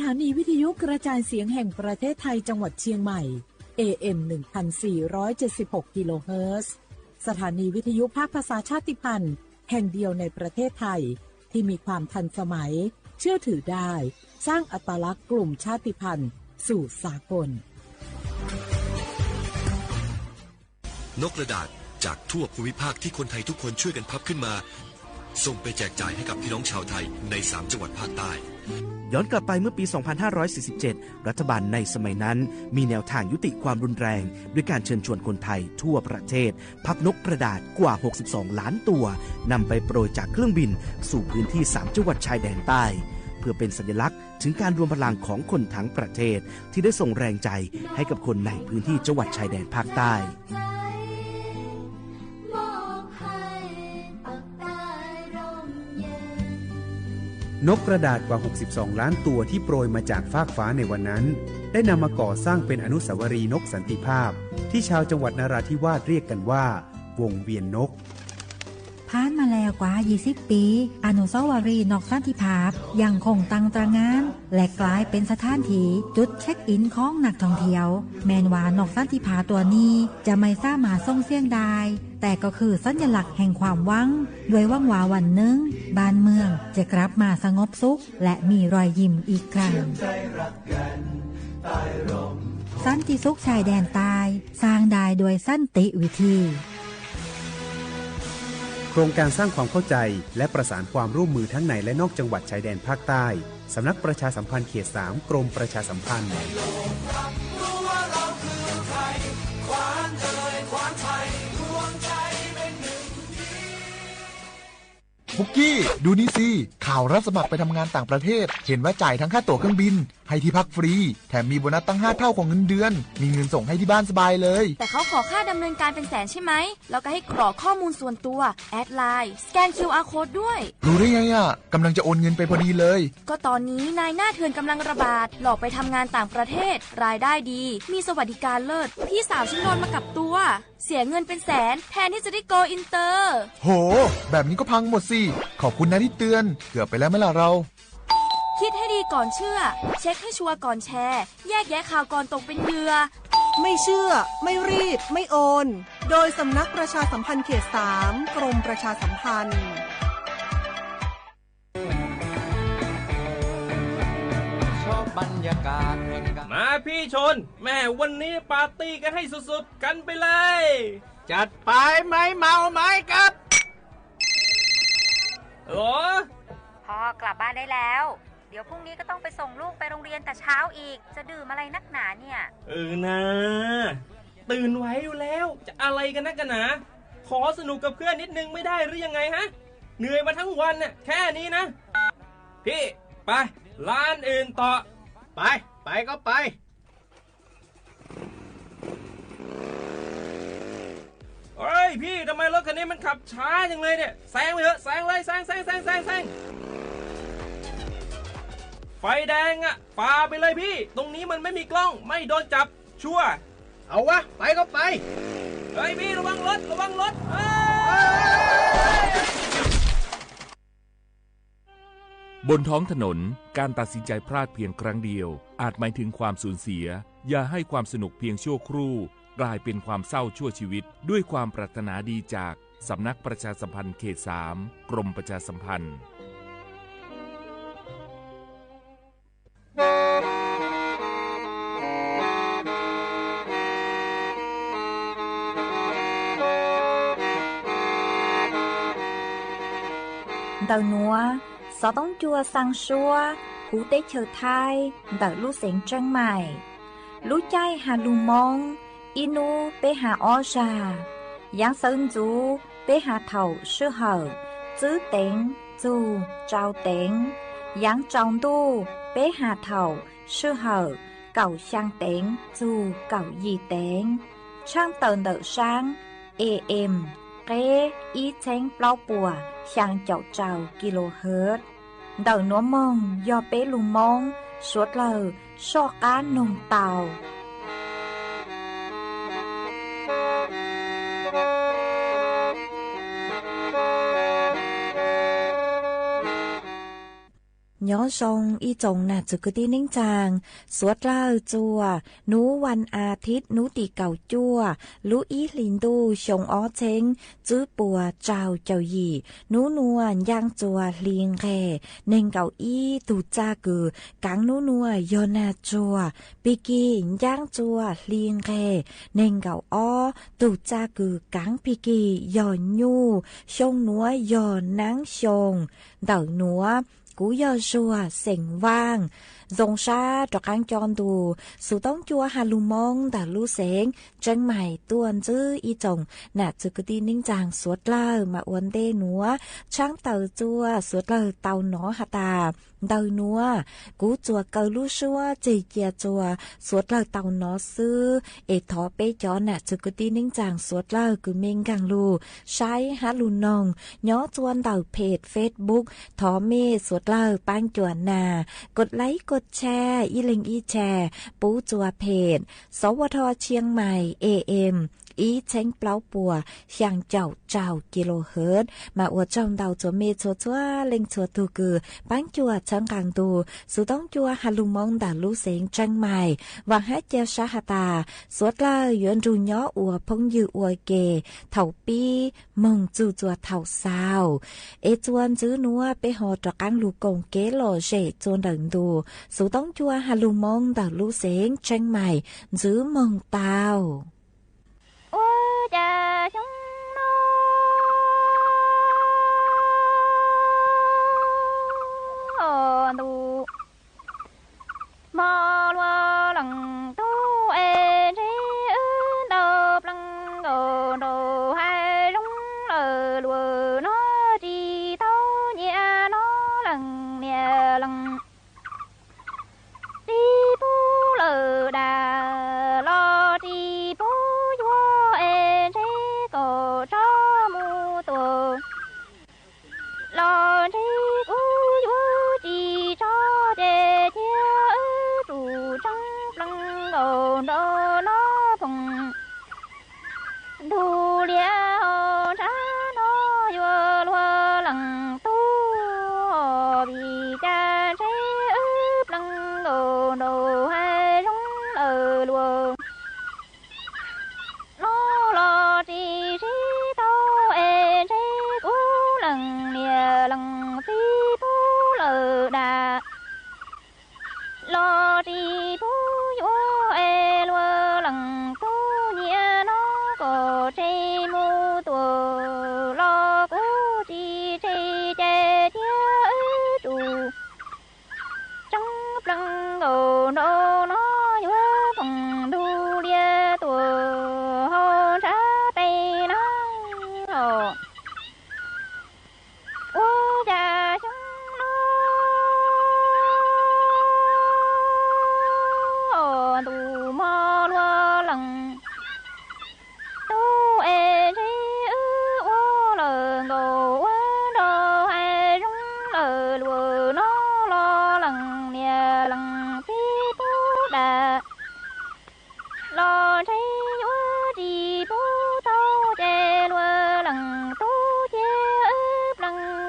านีวิทยุกระจายเสียงแห่งประเทศไทยจังหวัดเชียงใหม่ AM 1476 กิโลเฮิรตซ์สถานีวิทยุภาคภาษาชาติพันธุ์แห่งเดียวในประเทศไทยที่มีความทันสมัยเชื่อถือได้สร้างอัตลักษณ์กลุ่มชาติพันธุ์สู่สากลนกกระดาษจากทั่วภูมิภาคที่คนไทยทุกคนช่วยกันพับขึ้นมาส่งไปแจกจ่ายให้กับพี่น้องชาวไทยใน3จังหวัดภาคใต้ย้อนกลับไปเมื่อปี 2547 รัฐบาลในสมัยนั้นมีแนวทางยุติความรุนแรงด้วยการเชิญชวนคนไทยทั่วประเทศพับนกกระดาษกว่า 62 ล้านตัวนำไปโปรยจากเครื่องบินสู่พื้นที่3จังหวัดชายแดนใต้เพื่อเป็นสัญลักษณ์ถึงการรวมพลังของคนทั้งประเทศที่ได้ส่งแรงใจให้กับคนในพื้นที่จังหวัดชายแดนภาคใต้นกกระดาษกว่า 62 ล้านตัวที่โปรยมาจากฟากฟ้าในวันนั้นได้นำมาก่อสร้างเป็นอนุสาวรีย์นกสันติภาพที่ชาวจังหวัดนราธิวาสเรียกกันว่าวงเวียนนกผ่านมาแล้วกว่า 20 ปีอนุสาวรีย์นกสันติภาพยังคงตั้งตระหง่านและกลายเป็นสถานที่จุดเช็คอินของนักท่องเที่ยวแม้ว่านกสันติภาพตัวนี้จะไม่สามารถส่งเสียงได้แต่ก็คือสัญลักษณ์แห่งความหวังด้วยหวังว่าวันหนึ่งบ้านเมืองจะกลับมาสงบสุขและมีรอยยิ้มอีกครั้งสันติสุขชายแดนใต้สร้างได้โดยสันติวิธีโครงการสร้างความเข้าใจและประสานความร่วมมือทั้งในและนอกจังหวัดชายแดนภาคใต้สำนักประชาสัมพันธ์เขต 3 กรมประชาสัมพันธ์พุกกี้ดูนี่สิข่าวรับสมัครไปทำงานต่างประเทศเห็นว่าจ่ายทั้งค่าตั๋วเครื่องบินให้ที่พักฟรีแถมมีโบนัสตั้ง5 เท่าของเงินเดือนมีเงินส่งให้ที่บ้านสบายเลยแต่เขาขอค่าดำเนินการเป็นแสนใช่ไหมแล้วก็ให้กรอกข้อมูลส่วนตัวแอดไลน์สแกน QR Code ด้วยรู้ได้ไงอ่ะกำลังจะโอนเงินไปพอดีเลยก็ตอนนี้นายหน้าเถื่อนกำลังระบาดหลอกไปทำงานต่างประเทศรายได้ดีมีสวัสดิการเลิศพี่สาวฉันโดนมากับตัวเสียเงินเป็นแสนแทนที่จะได้โกอินเตอร์โหแบบนี้ก็พังหมดสิขอบคุณนะที่เตือนเกือบไปแล้วไหมล่ะเราคิดให้ดีก่อนเชื่อเช็คให้ชัวร์ก่อนแชร์แยกแยะข่าวก่อนตกเป็นเหยื่อไม่เชื่อไม่รีบไม่โอนโดยสำนักประชาสัมพันธ์เขต 3 กรมประชาสัมพันธ์บรรยากาศมาพี่ชนแม่วันนี้ปาร์ตี้กันให้สุดๆกันไปเลยจัดไปไหมเมาไหมครับพ่อกลับบ้านได้แล้วเดี๋ยวพรุ่งนี้ก็ต้องไปส่งลูกไปโรงเรียนแต่เช้าอีกจะดื่มอะไรนักหนาเนี่ยนะตื่นไว้อยู่แล้วจะอะไรกันนักกันหนาขอสนุกกับเพื่อนนิดนึงไม่ได้หรือยังไงฮะเหนื่อยมาทั้งวันน่ะแค่นี้นะพี่ไปร้านอื่นต่อไปก็ไปเฮ้ยพี่ทำไมรถคันนี้มันขับช้าจังเลยเนี่ยแซงไปเถอะแซงเลยแซงไฟแดงอ่ะฝ่าไปเลยพี่ตรงนี้มันไม่มีกล้องไม่โดนจับชัวร์เอาวะไปก็ไปเฮ้ยพี่ระวังรถบนท้องถนนการตัดสินใจพลาดเพียงครั้งเดียวอาจหมายถึงความสูญเสียอย่าให้ความสนุกเพียงชั่วครู่กลายเป็นความเศร้าชั่วชีวิตด้วยความปรารถนาดีจากสำนักประชาสัมพันธ์เขต 3 กรมประชาสัมพันธ์Đầu núa, gió tông chua sang xua, hú tế chờ thai, đỡ lũ xén trăng mải. Lũ chay hà lù mong, inu bê hà o trà. Giáng sơn chú, bê hà thầu sư hở, chữ tên, chú, trao tên. Giáng trọng tu, bê hà thầu, sư hở, cầu sang tên, chú, cầu gì tên. Trang tờn đỡ sang, AM. Kế ý chênh bao bùa sang chậu trào kHz. Đầu núa mông do bế lù mông suốt lờ so cá nồng tàu. ย้อนทรงอีจงน่ะจุกตีนิ่งจางสวดเล่าจัวหนูวันอาทิตย์หนูตีเก่าจัวลูอีลินดูชงอ้อเชงจื้อปัวเจ้าเจ้าหยี่หนูนวลย่างจัวเลียงแค่เน่งเก่าอีตูจ้ากือกังหนูนัวยอนาจัวปีกีย่างจัวเลียงแค่เน่งเก่าอ้อตูจ้ากือกังปีกียอนยูชงนัวยอนนังชงเต่าหนัวกูยอชัวเสียงว่างดงชาตรกังจอนดูสู่ต้องจัวฮาลูมองแต่ลูเสงจังใหม่ตัวนจื้ออีจงน่ะจึกตีนิ่งจางสวดเล่ามาอวนเตหนัวช่างเต่าจัวสวดเล่าเต่าหนอหาตาเต่าหนัวกูจัวเกาลูชัวเจีเจียจัวสวดเล่าเต่าหนอซื้อเอทอเปจอน่ะจึกตีนิ่งจางสวดเล่าคือเมงกังลูใช้ฮาลูนองย้อจวนเต่าเพจเฟซบุ๊กทอเมสวดเล่าปังจวนนากดไลค์กดแชร์อีลิงอีแชร์ปูจัวเพจสวทเชียงใหม่ AM อีเช้งเปล่าปัวช่างเจ้ากิโลเฮิรตซ์มาอวดจอมเดาจัวเมจัวจัวเล็งจัวตูกือปังจัวช่างกลางตูสุต้องจัวฮาลุมองด่าลูเสงจังใหม่วางให้เจ้าชาหตาสวดล่าหยวนรูย้ออัวพงยืออัวเกเถาปีมงจูจัวเถาซาวเอจวนจื้อนัวไปหอตระกังลูกงเกโลเจจวนดังดูสุต้องจัวฮาลุมองด่าลูเสงจังใหม่จื้อมงเตาcha chúng nó tu mò lo lần tu e ri đô lăng đồ đồ hai lúng lờ lùa nó đi tao nhẹ nó lần nhẹ lần đi bu lờ đà lo đi bu lo đi u u chỉ cho để theo chủ trong lăng đồ đồ nó phồng thu lia hồ cha nó vừa lúa lăng tu vì cha trái ướp lăng đồ đồ hai lúng ở lúa nó lo chỉ tao e trái cú lần nè lần phi bú lờ đà lo đi bú vô e lúa lần tu nhẹ nó có trái mu tua lo cú chỉ trái trái theo chủ trong lăng đồ nó vô phòng đu lia tua hô ra tay nó cha chúng nó tu mò lo lần tu e ri u lờ ngô đồ hai rung lờ lùa nó lo lần nè lần phi bú đà lo thấy u đi bú tao chè lùa lần tu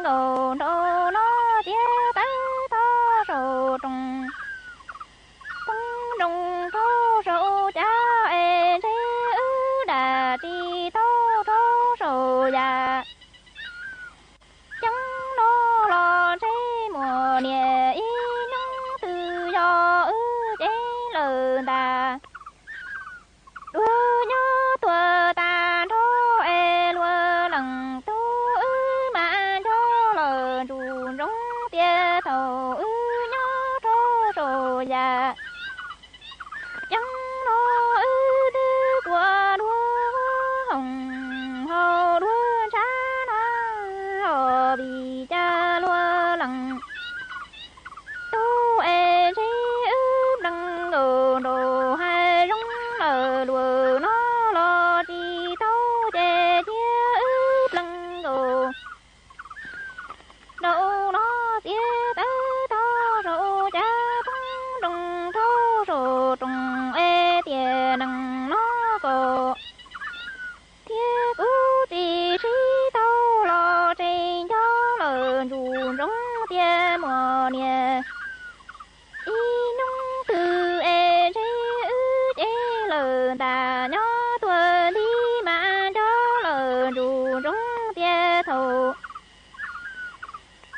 đồ đồ nó tía tá to sầu trùng tung trùng thô sầu cha e thế đà đi to thô sầu già chẳng nó lo thế mùa nè y nắng tự do chế lờ đà đua nhớ tua ta thô e lùa lần tu mà cho lờ trù rong tia thầu nhớ thô rồi già chẳng nó đưa qua đua hồng hầu đua cha thầu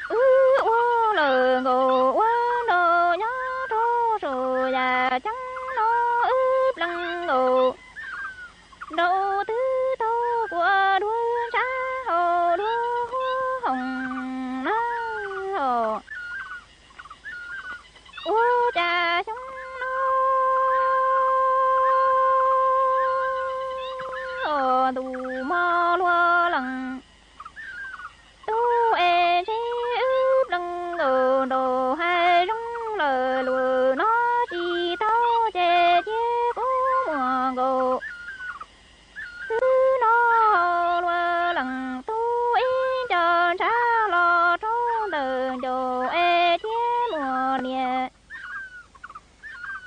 ô lờ ngô ô nô nhó thô rồi già trắng nó ướp lăng ngô đầu tư tô của đuôi trái hồ đuôi hồng nó hồ ô trà chúng nó tù mò lúa lằng tu e chi ướp lằng ngờ đồ hai rong lờ lùa nó chỉ tao chè chè cú mùa ngô thứ nó lúa lằng tu in cho cha lo trong đời đồ e chè mùa nè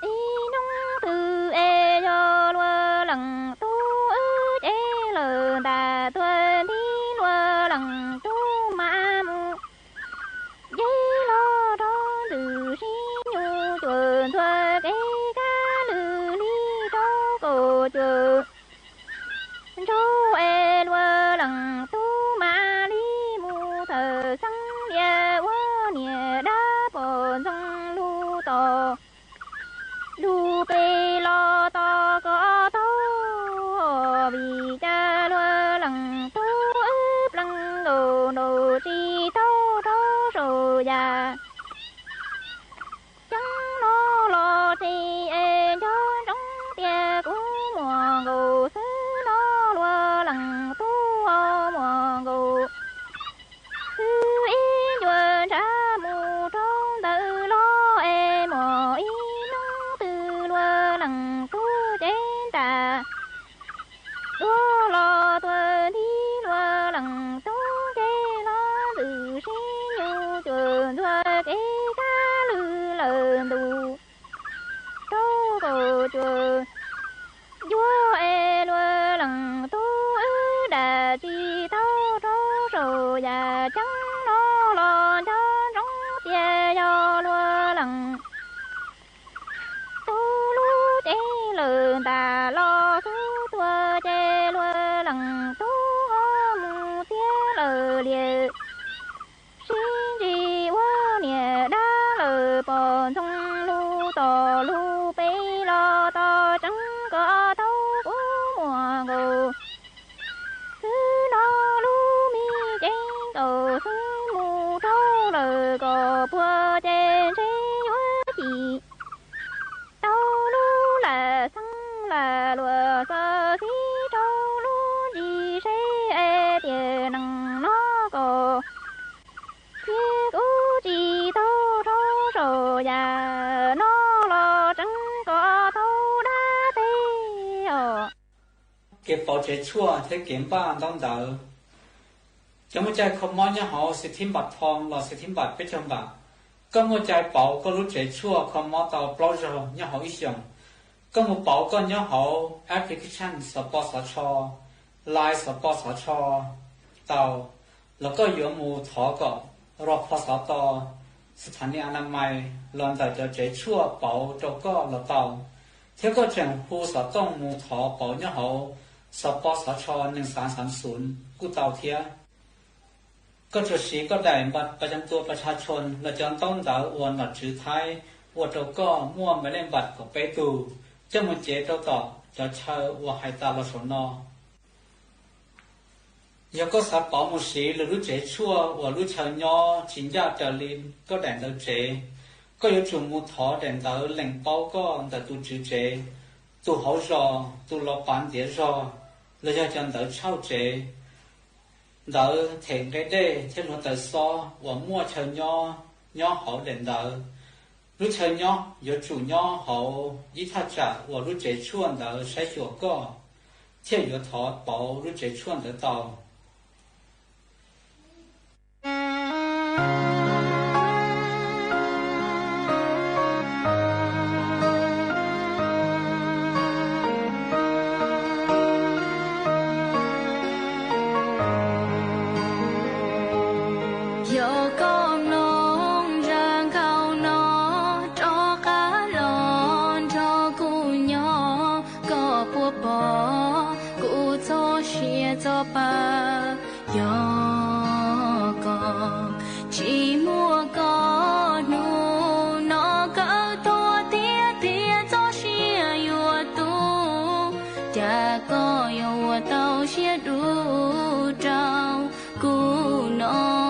y nông từ e cho lúa lằng tu chè lờ ta tuần đi lúa lằng tu mà mu dây lo đó từ si nhu tuần thuê cái cá lư li đó cổ chuột chú e lúa lằng tu mà li mu thờ sang địa quá nhẹ đá bồn sông lu to lu bê lo to có to vì cha lúa lằng tu ướp lằng đồ đồ chi to đó rồi già chẳng nó lo chi e cho trong tia của mùa ngô xứ nó lúa lằng tu mùa ngô xứ yên chuồn ra mù trong tự lo e mò y nông từ lúa lằng tu trên ta lúa lo tuần đi lúa lằng tu chê lo từ si nhu chuồn thuê cái cá lư lờn đù trâu cổ chuồn vua e lúa lằng tu đà chi tao trâu rồi già trắng nó lo cho trong tia do lúa lằng tu lú chê lờn ta lo su tua chê lúa lằng tu hô mu tia lờ lìa xin gì quá nhẹ đá lờ bồn sông lu to lu bê lo to trắng có thấu của mùa ngô thứ nó lu mi trên cầu thứ mù trâu lờ cò bùa trên xe quá chị tao lu là xăng là lùa sơ khí trâu lu gì xe e tiền năng nó cò chiếc u chỉ tao trâu rồi già nó lo trắng có thâu đá tê cái bảo chế chua thế kiếm ba đông đỡ cho một trái không món nhá họ sẽ thêm bạc thong là sẽ thêm bạc bê trong bạc có một trái bảo có lúc chế chua không món tàu bao giờ nhá họ ít dùng có một bảo có nhá họ application support cho line support cho tàu là có yếu mù thọ cóรพสต.สถานีอนามัยลอนแต่จะเจชั่วเป่าเจ้าก็ละเตาเที่ยวก็จังผู้สต้องมูถอเป่าเนี่ยเขาสปสช1330กู้เตาเทียก็จะสีก็ได้บัตรประจำตัวประชาชนและจำต้องดาวอวนบัตรถือไทยอวดเจ้าก็มั่วไม่เล่นบัตรกับไปตูจะมันเจเจ้าต่อจะเช่าว่าให้ตาละสนอยังก็สับเป่ามุสีหรือรู้เจชั่วว่ารู้เชิญย่อจินยาเจริญก็แดนเราเจก็有จุมูถอแดนเราแหล่งเป้าก็แต่ตูจือเจตูเขารอตูรอปานเดียรอแล้วจะจันเราเช่าเจเราเถ่งได้เช่นเราแต่ซ้อว่ามั่วเชิญย่อเขาแดนเรารู้เชิญย่อ有主ย่อเขายิ่งถ้าจะว่ารู้เจชั่วเราใช้หัวก็เที่ยว有ถอเป่ารู้เจชั่วเราต่อcho ba yo chỉ mua có nụ nó cỡ to tia tia cho xia yêu tu cha có yêu tao xia đủ trao cu nó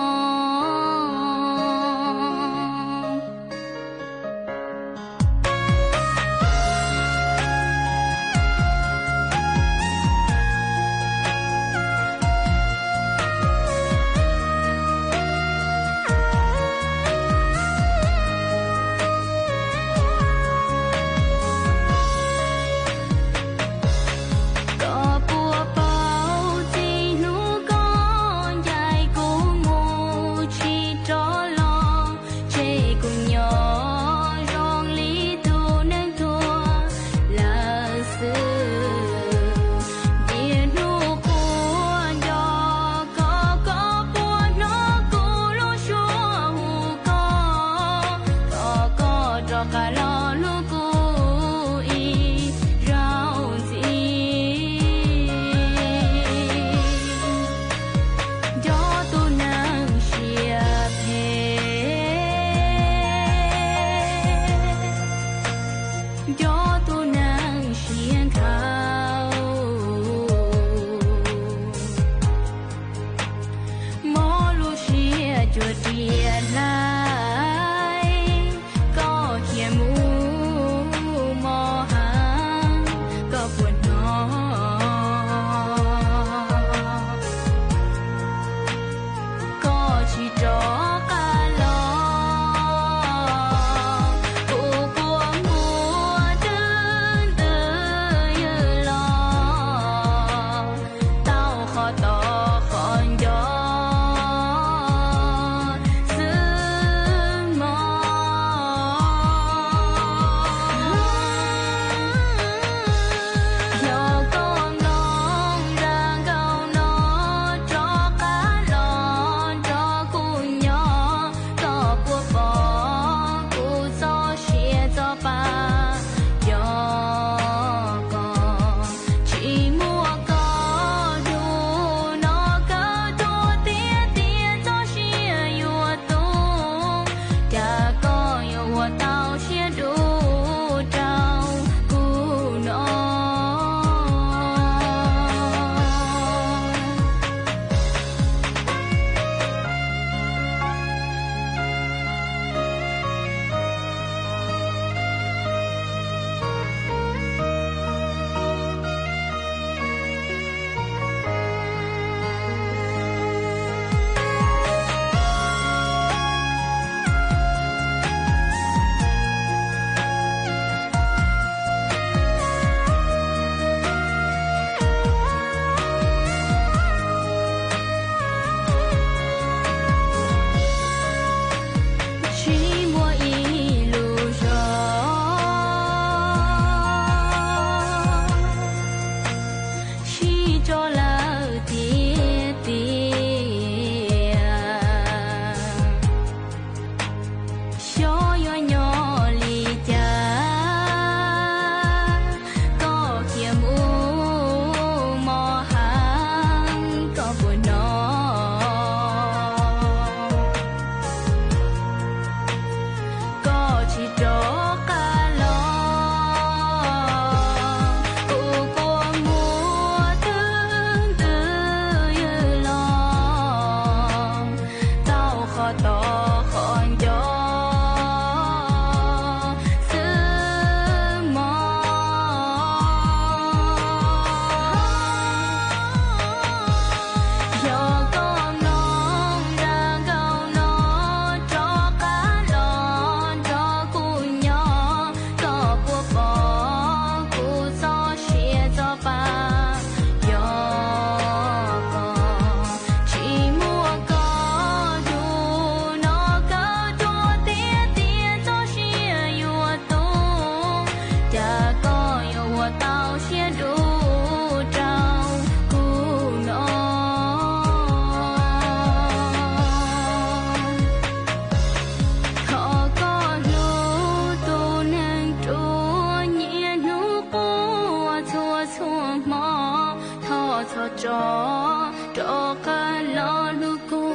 cho cả lo lu cô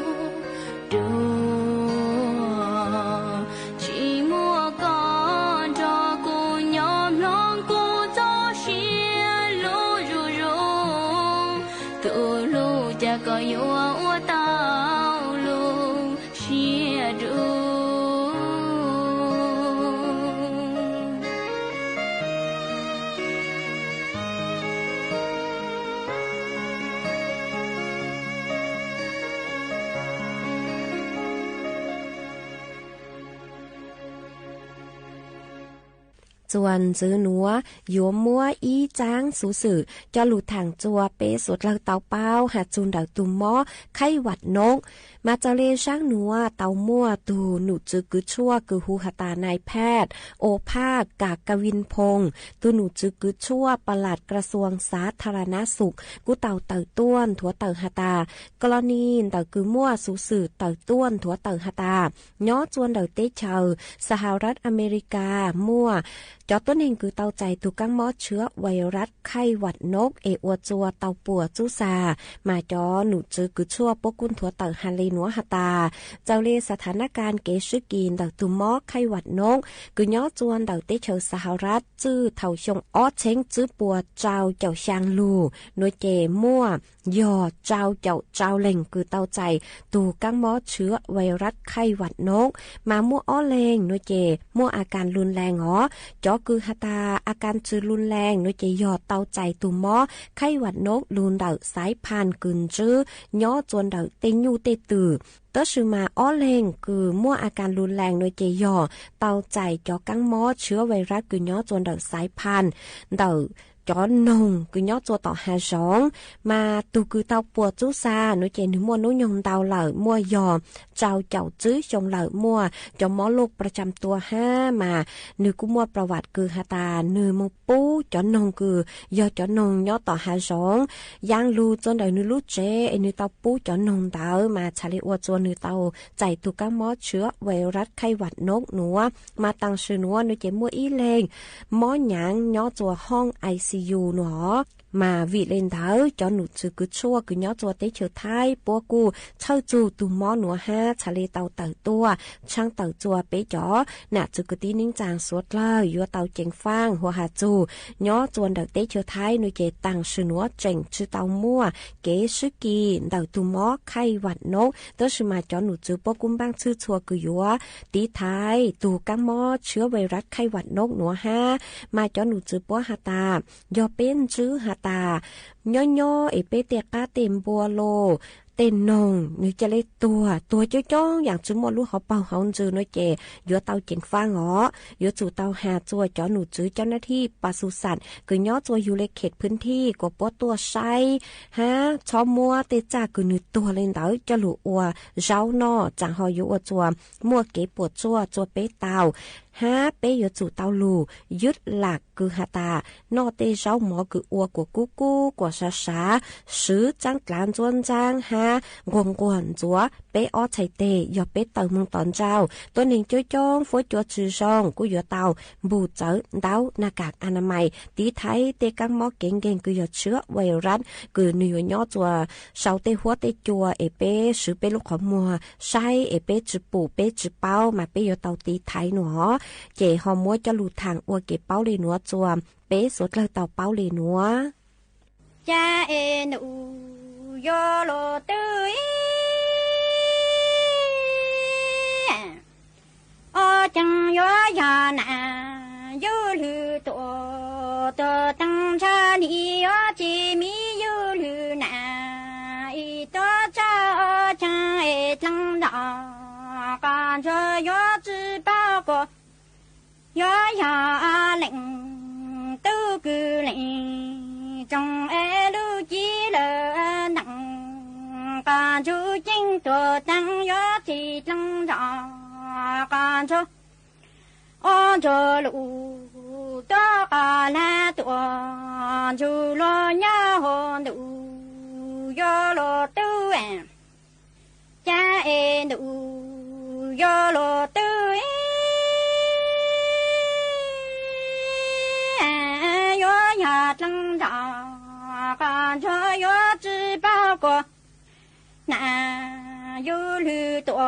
đủ ตูลูจะก็ยัวอัวเต้าลูเชียดูจวนจื้อหนัวยัวมัวอีจางสูสื่อจะหลุดทางจัวเปสดเลเตาเป้าหาจูนดาวตุมมอไข้หวัดนกมาเจเลช่างหนัวเตามั่วตูหนุจื้อกือชั่วกือหูหตานายแพทย์โอภาคกากวินพงศ์ตูหนุจื้อกือชั่วปลัดกระทรวงสาธารณสุขกูเต่าต้วนถัวเต่าหตากรณีเต่ากือมั่วสูสื่อเต่าต้วนถัวเต่าหตาย้อจวนเต่าเตเชอสหรัฐอเมริกามั่วจอต้นเองคือเตาใจถูกกังมอเชื้อไวรัสไข้หวัดนกเออวจัวเตาปัวจูซามาจอหนุจือคือชั่วปกุนถัวเต่าฮันเลนัวหตาเจ้าเลสถานการณ์เกซึกีนเต่าตุมอไข้หวัดนกคือย่อจวนเต่าเตเชอสหรัฐจื้อเท่าชงออเชงจื้อปัวเจ้าเจ้าชางลูโนเจมั่วยอเจ้าเจ้าเล่งคือเตาใจตูกังมอเชื้อไวรัสไข้หวัดนกมามั่วอ้อเลงโนเจมั่วอาการรุนแรงอ๋อจอคือหตาอาการจืดรุนแรงโดยจะยอดเตาใจตุ่มหม้อไข้หวัดนกลูนเดาสายพันธุ์กึนจื้อย่อจวนเดาเตยูเตตือเตชื่อมาอ้อเลงคือมั่วอาการรุนแรงโดยจะย่อเตาใจจอกังหม้อเชื้อไวรัสกึนย่อจวนเดาสายพันธุ์เดาจอนนงคือย่อตัวต่อหาสองมาตูคือเตาปัวจูซาหนูเจนมัวนุยงเตาเหล่ามัวยอเจ้าเจ้าจื้อชงเหล่ามัวจอมมอโลกประจำตัว5มาหนูกุมัวประวัติคือหาตาหนูมปูจอนนงคือยอจอนงย่อต่อหาสองย่างลูจนเดนูลูเจไอหนูเตาปูจอนงเตามาชาลิอวจวนหนูเตาใจตุกังมอเชื้อไวรัสไข้หวัดนกหนัวมาตั้งชื่อหนัวหนูเจมัวอีเลงมอหยางย่อตัวห้องICU หนอมาวิเลนเท้าจอหนุจือกุชั่วกุย่อตัวเตเฉอไทยปัวกูเช่าจูตุมอหนัว5ชาเลเตาเต่าตัวช่างเต่าจัวเปจ๋อน่ะจือกตีนิ่งจางสวดเล่ายัวเต่าเจงฟางหัวหาจูย่อจวนเต่าเตเฉอไทยหนูเจตังชื่อหนัวเจงชื่อเต่ามั่วเกซึกีเต่าตุมอไข้หวัดนกเตชื่อมาจอหนุจือปัวกุ้มบ้างชื่อชัวกุยัวตีไทยตูกังมอเชื้อไวรัสไข้หวัดนกหนัว5มาจอหนุจือปัวหาตายอเป็นจื้อหาตาย่อเอเปเตกาเต็มบัวโลเต้นนงนึกจะเล็กตัวจ้องอย่างจุ่มลูกเขาเป่าเขาจื้อน้อยเจยัวเตาเจงฟ้าหอยัวจู่เตาหาจัวจอหนูจื้อเจ้าหน้าที่ปศุสัตว์คือย่อจัวอยู่ในเขตพื้นที่กว่าปอตัวไซชอมัวเตจ่าคือนึกตัวเล่นเตาจะหลุอัวเจ้านอจางหอยัวจัวมัวเก็บปวดจัวเปเตาเปยจู่เตาลูยึดหลักคือหาตานอเตเจ้าหมอคืออัวกว่ากู้กว่าซาซื้อจังกลานจวนจางกวนจัวเปออไชเตยอเปเตามึงตอนเจ้าตัวหนึ่งจ้อยจ้องฝอยจัวชื่อซองกูยอเตาบูเจอเต้าหน้ากากอนามัยตีไทยเตกังหมอเก่งคือยอเชื้อไวรัสคือหนึ่งย่อจัวเสาเตหัวเตจัวเอเปซื้อเปลูกขมัวใช้เอเปจืปูเปจืเป้ามาเปยอเตาตีไทยหนอเจหอมัวจะหลุดทางอัวเก็บเป้าเลยหนัวจวมเป๊สดเลยเต่าเป้าเลยหนัวจ้าเอ็นอูโยโลตุยโอจังโยยานาโยลือตัวตั้งชาดีโอจิมีโยลือนาอีตัวเจ้าจังเอจังดาการเชยโยจื้อเป้าก็ยอยาเล่งตู้กือเล่งจงเอลูจีเลหนังการชูจิ้งตัวตั้งยอจีจังดาการชูอ้อจลูตัวกาลาตัวจูโลยาหอนดูยอโลตู้เอ็นจ้าเอ็นดูยอโลตู้จังดาการช่วยยอจื้อเป้าก็น่าอยู่ลือตัว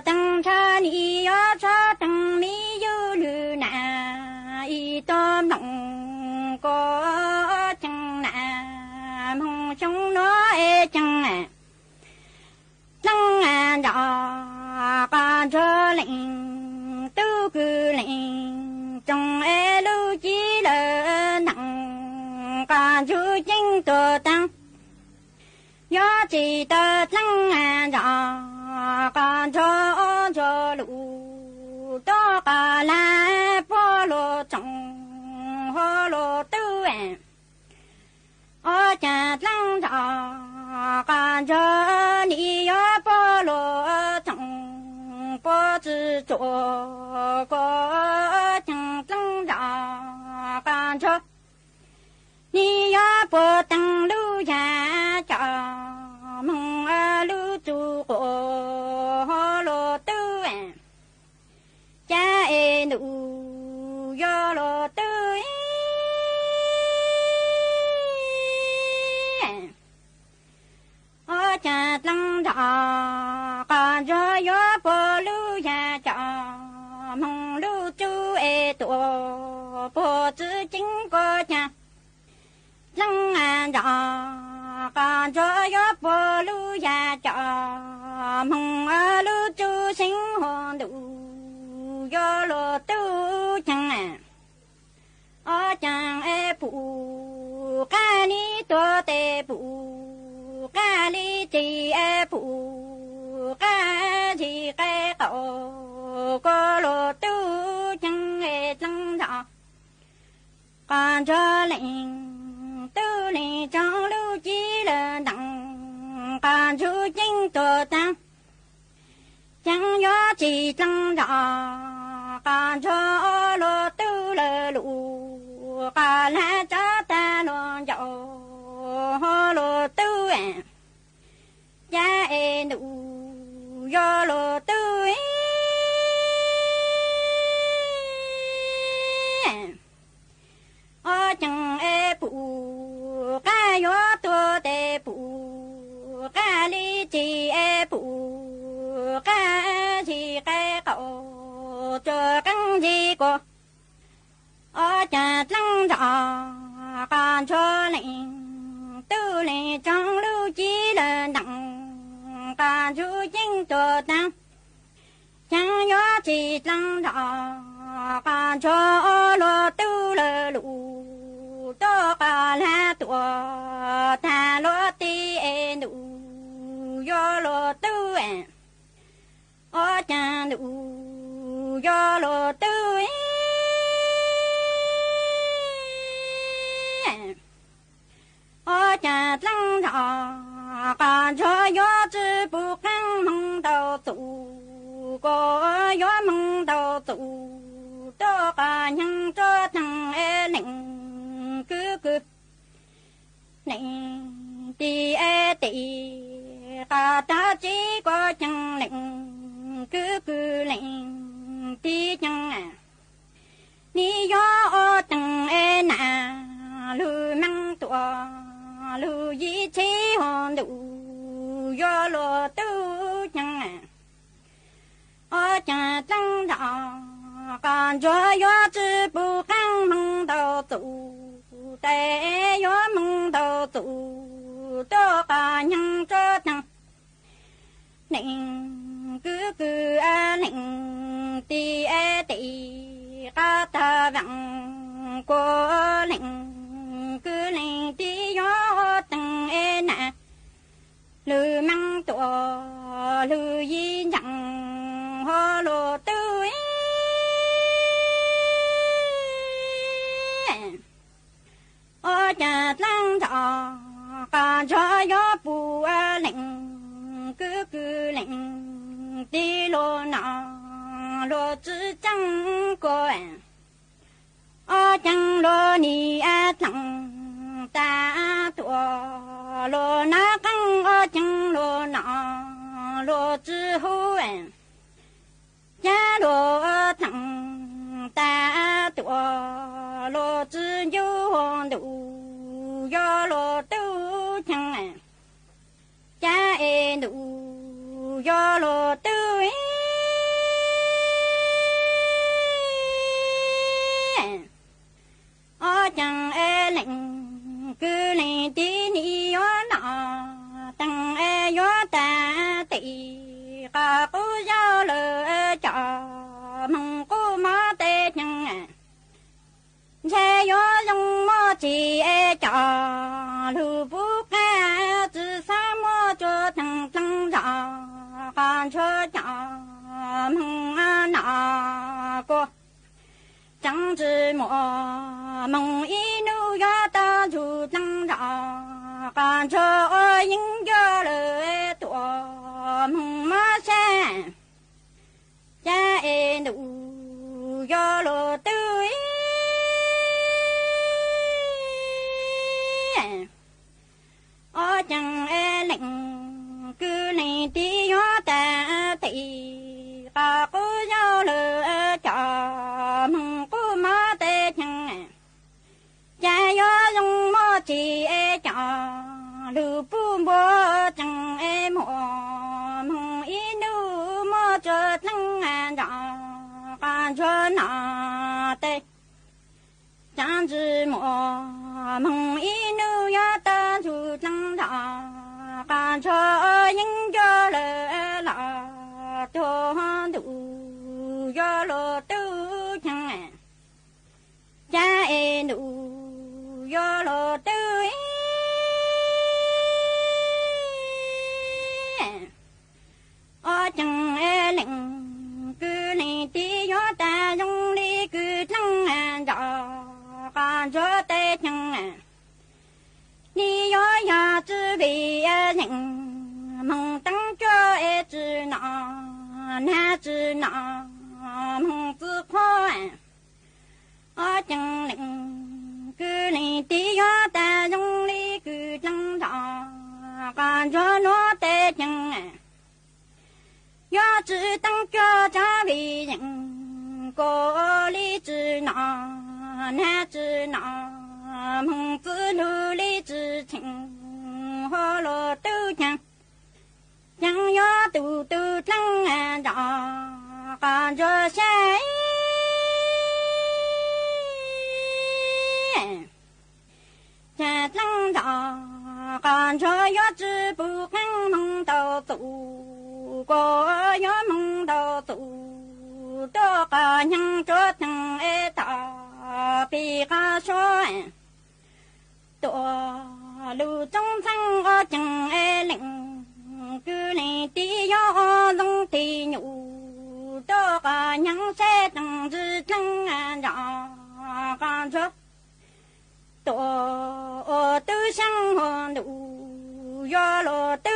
ตั้งชานียอชอตั้งมีอยู่ลือน่าอีตัวหนงก็จังน่ามง trong nó chẳng chẳng rõ con cho lệnh tư cư lệnh trong lưu chí lỡ nặng con chú chính tổ tăng nhớ chỉ tờ chẳng rõ con cho lũ đó cả là bó lô trong hô lô tư ở cha chẳng rõ con cho ni ở bó lô trong bó chữ chỗ có chẳng rõ con cho ni ở bó tăng lưu gia cho mong lưu chủ của hô lô tư cha nụ yo lô tư ở cha tăng đỏ còn cho yo bồ lưu gia cho mong lưu chú tổ bồ chữ chính của cha tăng đỏ còn cho yo bồ lưu gia cho mong lưu chú sinh hồn đủ yo lo tu chẳng ở chẳng phụ ca ni to te phụ ca ni chi phụ ca chi cái cậu có lo tu chẳng chẳng đó còn cho lệnh tu lệnh trong lưu chí là đặng còn chú chính tổ tăng chẳng nhớ chỉ chẳng rõ con cho lô tư lơ lụ con là cho ta lô dậu lô tư cha nụ do lô tư ở chẳng phụ ca yo tua te phụ ca li chi phụ ca chi cái cậu cho căng gì cô ở cha lăng rõ còn cho lệnh tư lệnh trong lưu chí là nặng còn chú chính tổ tăng chẳng nhớ chỉ lăng rõ còn cho lô tư lơ lụ to cả là tuổi thà lô ti nụ yo lô tư ở cha nụ yo lô tư ở cha lăng rõ còn cho yo chữ bù khăn mong đầu tụ có yo mong đầu tụ to cả nhân cho thằng nịnh cứ nịnh ti cả ta chỉ có chẳng nịnh cứ lệnh ti chẳng ni yo o tang na lu mang tua lu yi chi hon du yo lo tu chẳng o cha tăng đỏ còn cho yo chữ bu khang mong đầu tụ tê yo mong đầu tụ to cả nhân cho thằng nịnh cứ nịnh ti ca ta vặng cô lệnh cứ lệnh ti yo tăng na lư mang tổ lư yi chẳng hô lô tư ở cha tăng thọ còn cho yo bù lệnh cứ lệnh ti lô nọ lô chữ chẳng cô ở chẳng lô ni thằng ta tổ lô na căng ở chẳng lô nọ lô chữ hú cha lô thằng ta tổ lô chữ du hồn đủ do lô tu chẳng cha đủ do lô tu ở chẳng lệnh cứ lệnh tí ni yo ta tị cả cô giao lời cho mong cô má tê nhang che yo yung mo chi e cho lu bu ca zhi sa mo cho thằng thằng ra can cho cha mong na cô chẳng chỉ mo mong y nu ya ta chu thằng ra can cho những giờ lời tuổi mong ma sen cha e nu yo lo tư ở chẳng e lệnh cứ này tí gió ta tị cả cô giao lời cho mong cô má tê chẳng cha gió dùng mò chỉ e cho lưu bu bò chẳng e mò mong ý nu mò cho thằng đó can cho nó tê chẳng chỉ mò mong ý nu ya ta chu thằng đó can cho những cho lời là cho đủ cho lo tư chẳng cha e đủ cho lo tư ở chẳng e lệnh cứ này tí gió ta dùng đi cứ thằng đó can cho tê chẳng ni yo ya zhi bi e ning mong dang zhe e zhi na zhi na mong zi kuan a jing ling gu li di ya da yong li gu zhang da gan zhe nuo de jing ya zhi dang zhe zha bi yin go li zhi na zhi na mong zi lu li zhi qing ho lo du jiang jiang ya du du zhang da gan zhe xian jia zhang da gan zhe ya zhi bu kan mong dao zu guo ya mong dao zu de ga yang zhe teng e da bi ga shuan tổ lưu trong sang ở chẳng e lệnh cứ này tí gió lông thì nhủ đó cả những xe tăng dư thăng rõ con chốt tổ tư sang hồn đủ do lo tư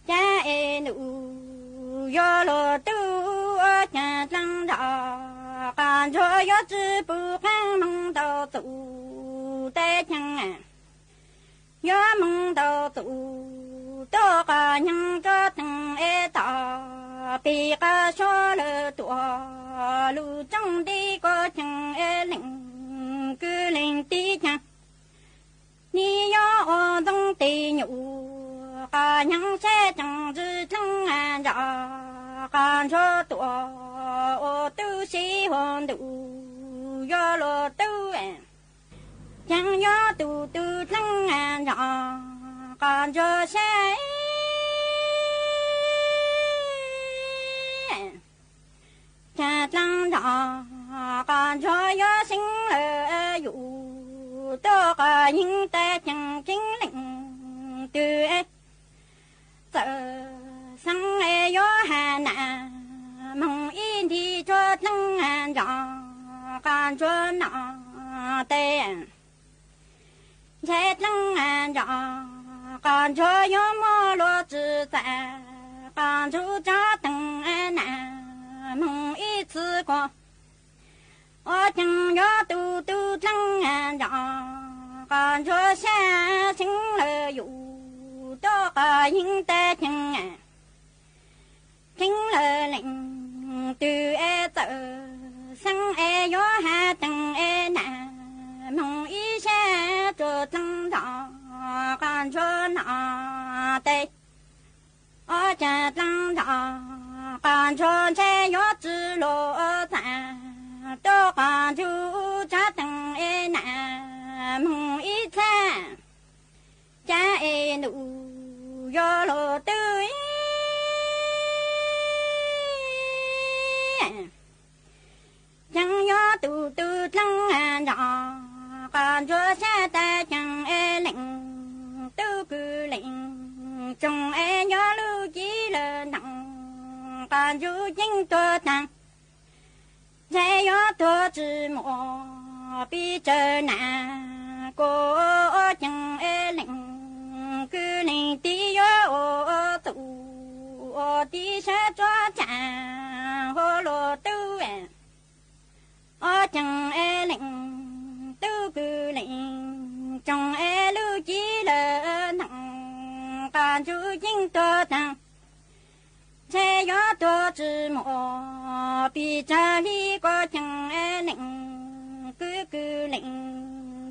cha e đủ do lo tư ở nhà tăng rõ can cho yo zhi bu kan mong dao zu de chang yo mong dao zu de ga yang zhe teng e da bi ga shuo le duo lu zhang di guo chang e ling gu ling di chang ni yo o dong di niu ga yang xe chang zhi chang ra gan cho duo tư sĩ hồn đủ do lo tư chẳng do tu tư thăng rõ còn cho xe cha tăng rõ còn cho do sinh lợi dụ tôi có những tay chẳng chính lệnh từ sợ sang e do hà nà mong in thì cho thăng rõ còn cho nó tê che thăng rõ còn cho yo mò lo chữ ta còn chú cho từng nà mong ít次过我chẳng yo tu tu thăng rõ còn cho xa sinh lợi dụ đó có những tay chẳng chính là lệnh từ e tự sang e gió hạ tầng e nà mong ý xe cho tăng đỏ còn cho nọ tê ở cha tăng đỏ còn cho xe gió chữ lô tạ đó còn chú cha tầng e nà mong yo lo tư chẳng yo tu tu thăng nhỏ còn chúa cha ta chẳng e lệnh tư cư lệnh trong e yo lưu chỉ là nặng còn chú chính tôi thằng sẽ yo tôi chỉ một bi chờ nà cô chẳng e lệnh cứ lệnh tí yo tụ tí sẽ cho trả hồ lô tư chẳng e lệnh tư cư lệnh trong e lưu chỉ là nặng còn chú chính tôi thằng sẽ yo tôi chỉ một bi chờ đi có chẳng e lệnh cứ lệnh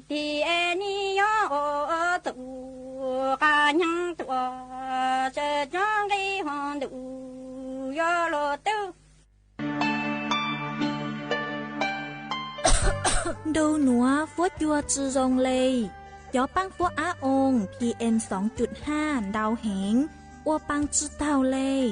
thì e ni yo tụ cả nhang tụ chờ cho cái hòn đủ yo lo tư đâu nữa phố chua chư rong lê gió băng phố á ôn PM 2.5 đào hẹn ô băng chư tàu lê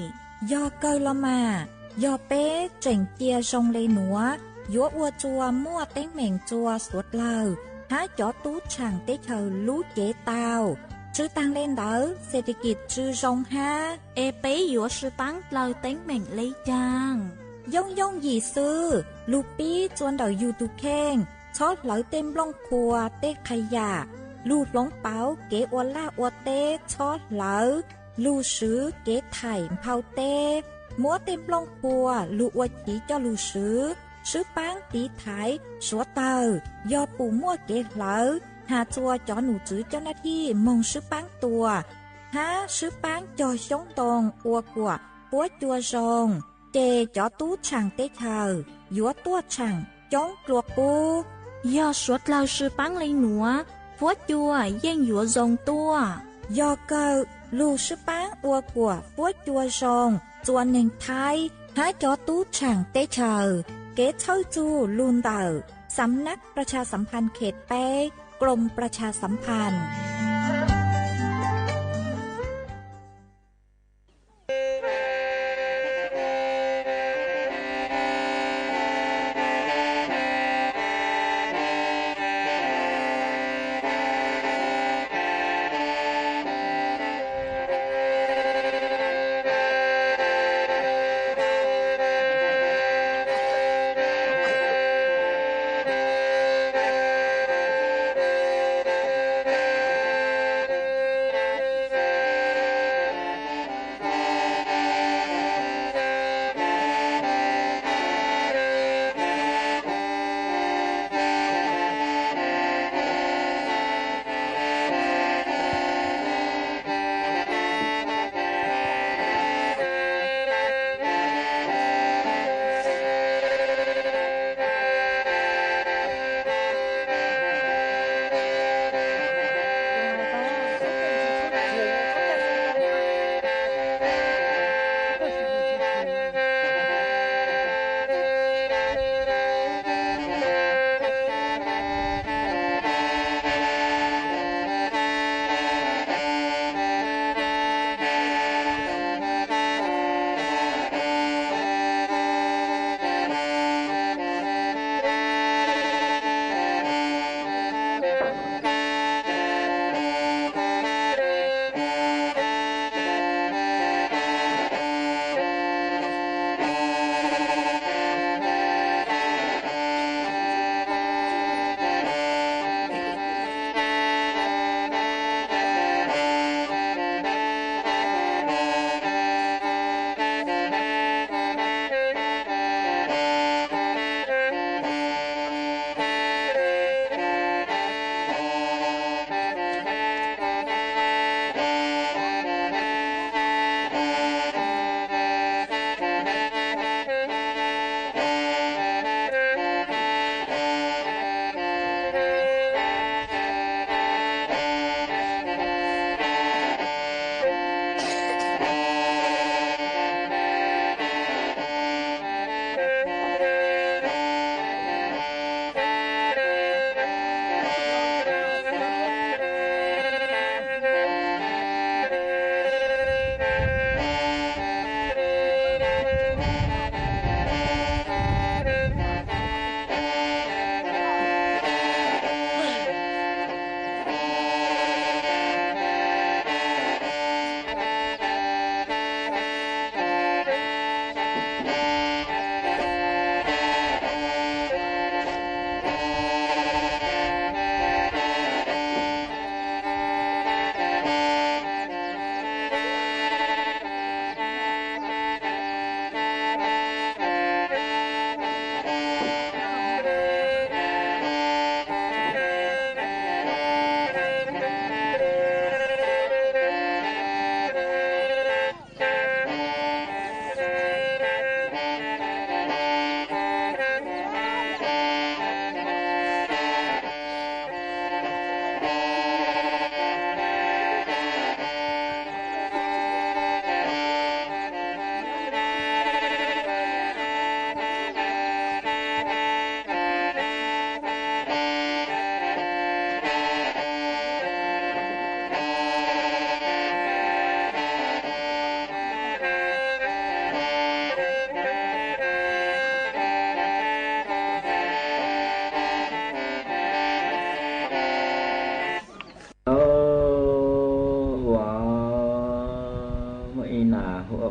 do cơ lo mà do bé chỉnh chia rong lê nữa gió ua chua mua tên mèn chua suốt lờ há chó tú chẳng tế chờ lú chế tàu chứ tăng lên đỡ sẽ đi kịp chư rong ha ê bé gió sư băng lờ tên mèn lấy chàng dông dông gì sư lù bí chuan đầu YouTube khen chót lỡ tên lông khua tê khai giả lù lông báo kế ua la ua tê chót lỡ lù sứ kế thải phao tê múa tên lông khua lù ua chỉ cho lù sứ bán tí thái số tờ do bù mua kế lỡ hà chua cho nụ chữ cho nó thi mong sứ bán tùa há sứ bán cho sống tồn ua của búa chua rồng chê cho tú chẳng tế thờ dúa tua chẳng chống ruột bu do suốt lao sư bán lên nữa phố chua gian dúa rồng tua do cơ lưu sư bán ua của phố chua rồng chua nền thái há cho tú chẳng tế thờ kế thâu chu luôn tờสำนักประชาสัมพันธ์เขตแป้กรมประชาสัมพันธ์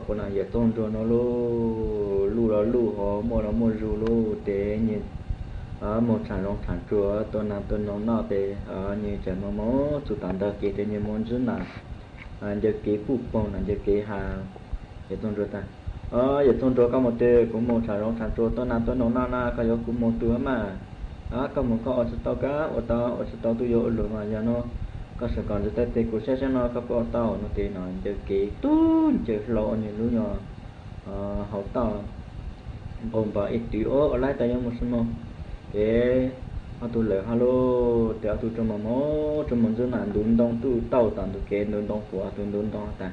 con này giờ tôn cho nó lu họ mua rù lu để nhìn một sản long sản chùa tôn nông nọ để như trẻ mỏ chủ tàn đặc kỳ để như món dữ nào giờ kế phụ bông là giờ kế hàng giờ tôn cho ta giờ tôn cho có một đề cũng một sản long sản chùa tôn nông nọ có cũng một đứa mà có một có ở tàu cá ở tàu tôi vô rồi mà giờ nó có sự còn được tết của xe nó có ở tàu nó thì nó giờ kế tuôn chơi lộ như lú nhỏ hậu tàu ôm vào ít điều ở lại tại một số món để tôi lời hello để tôi cho trong một chỗ nào đun đông tôi tàu tàn tôi kế đun đông của tôi đun đông ta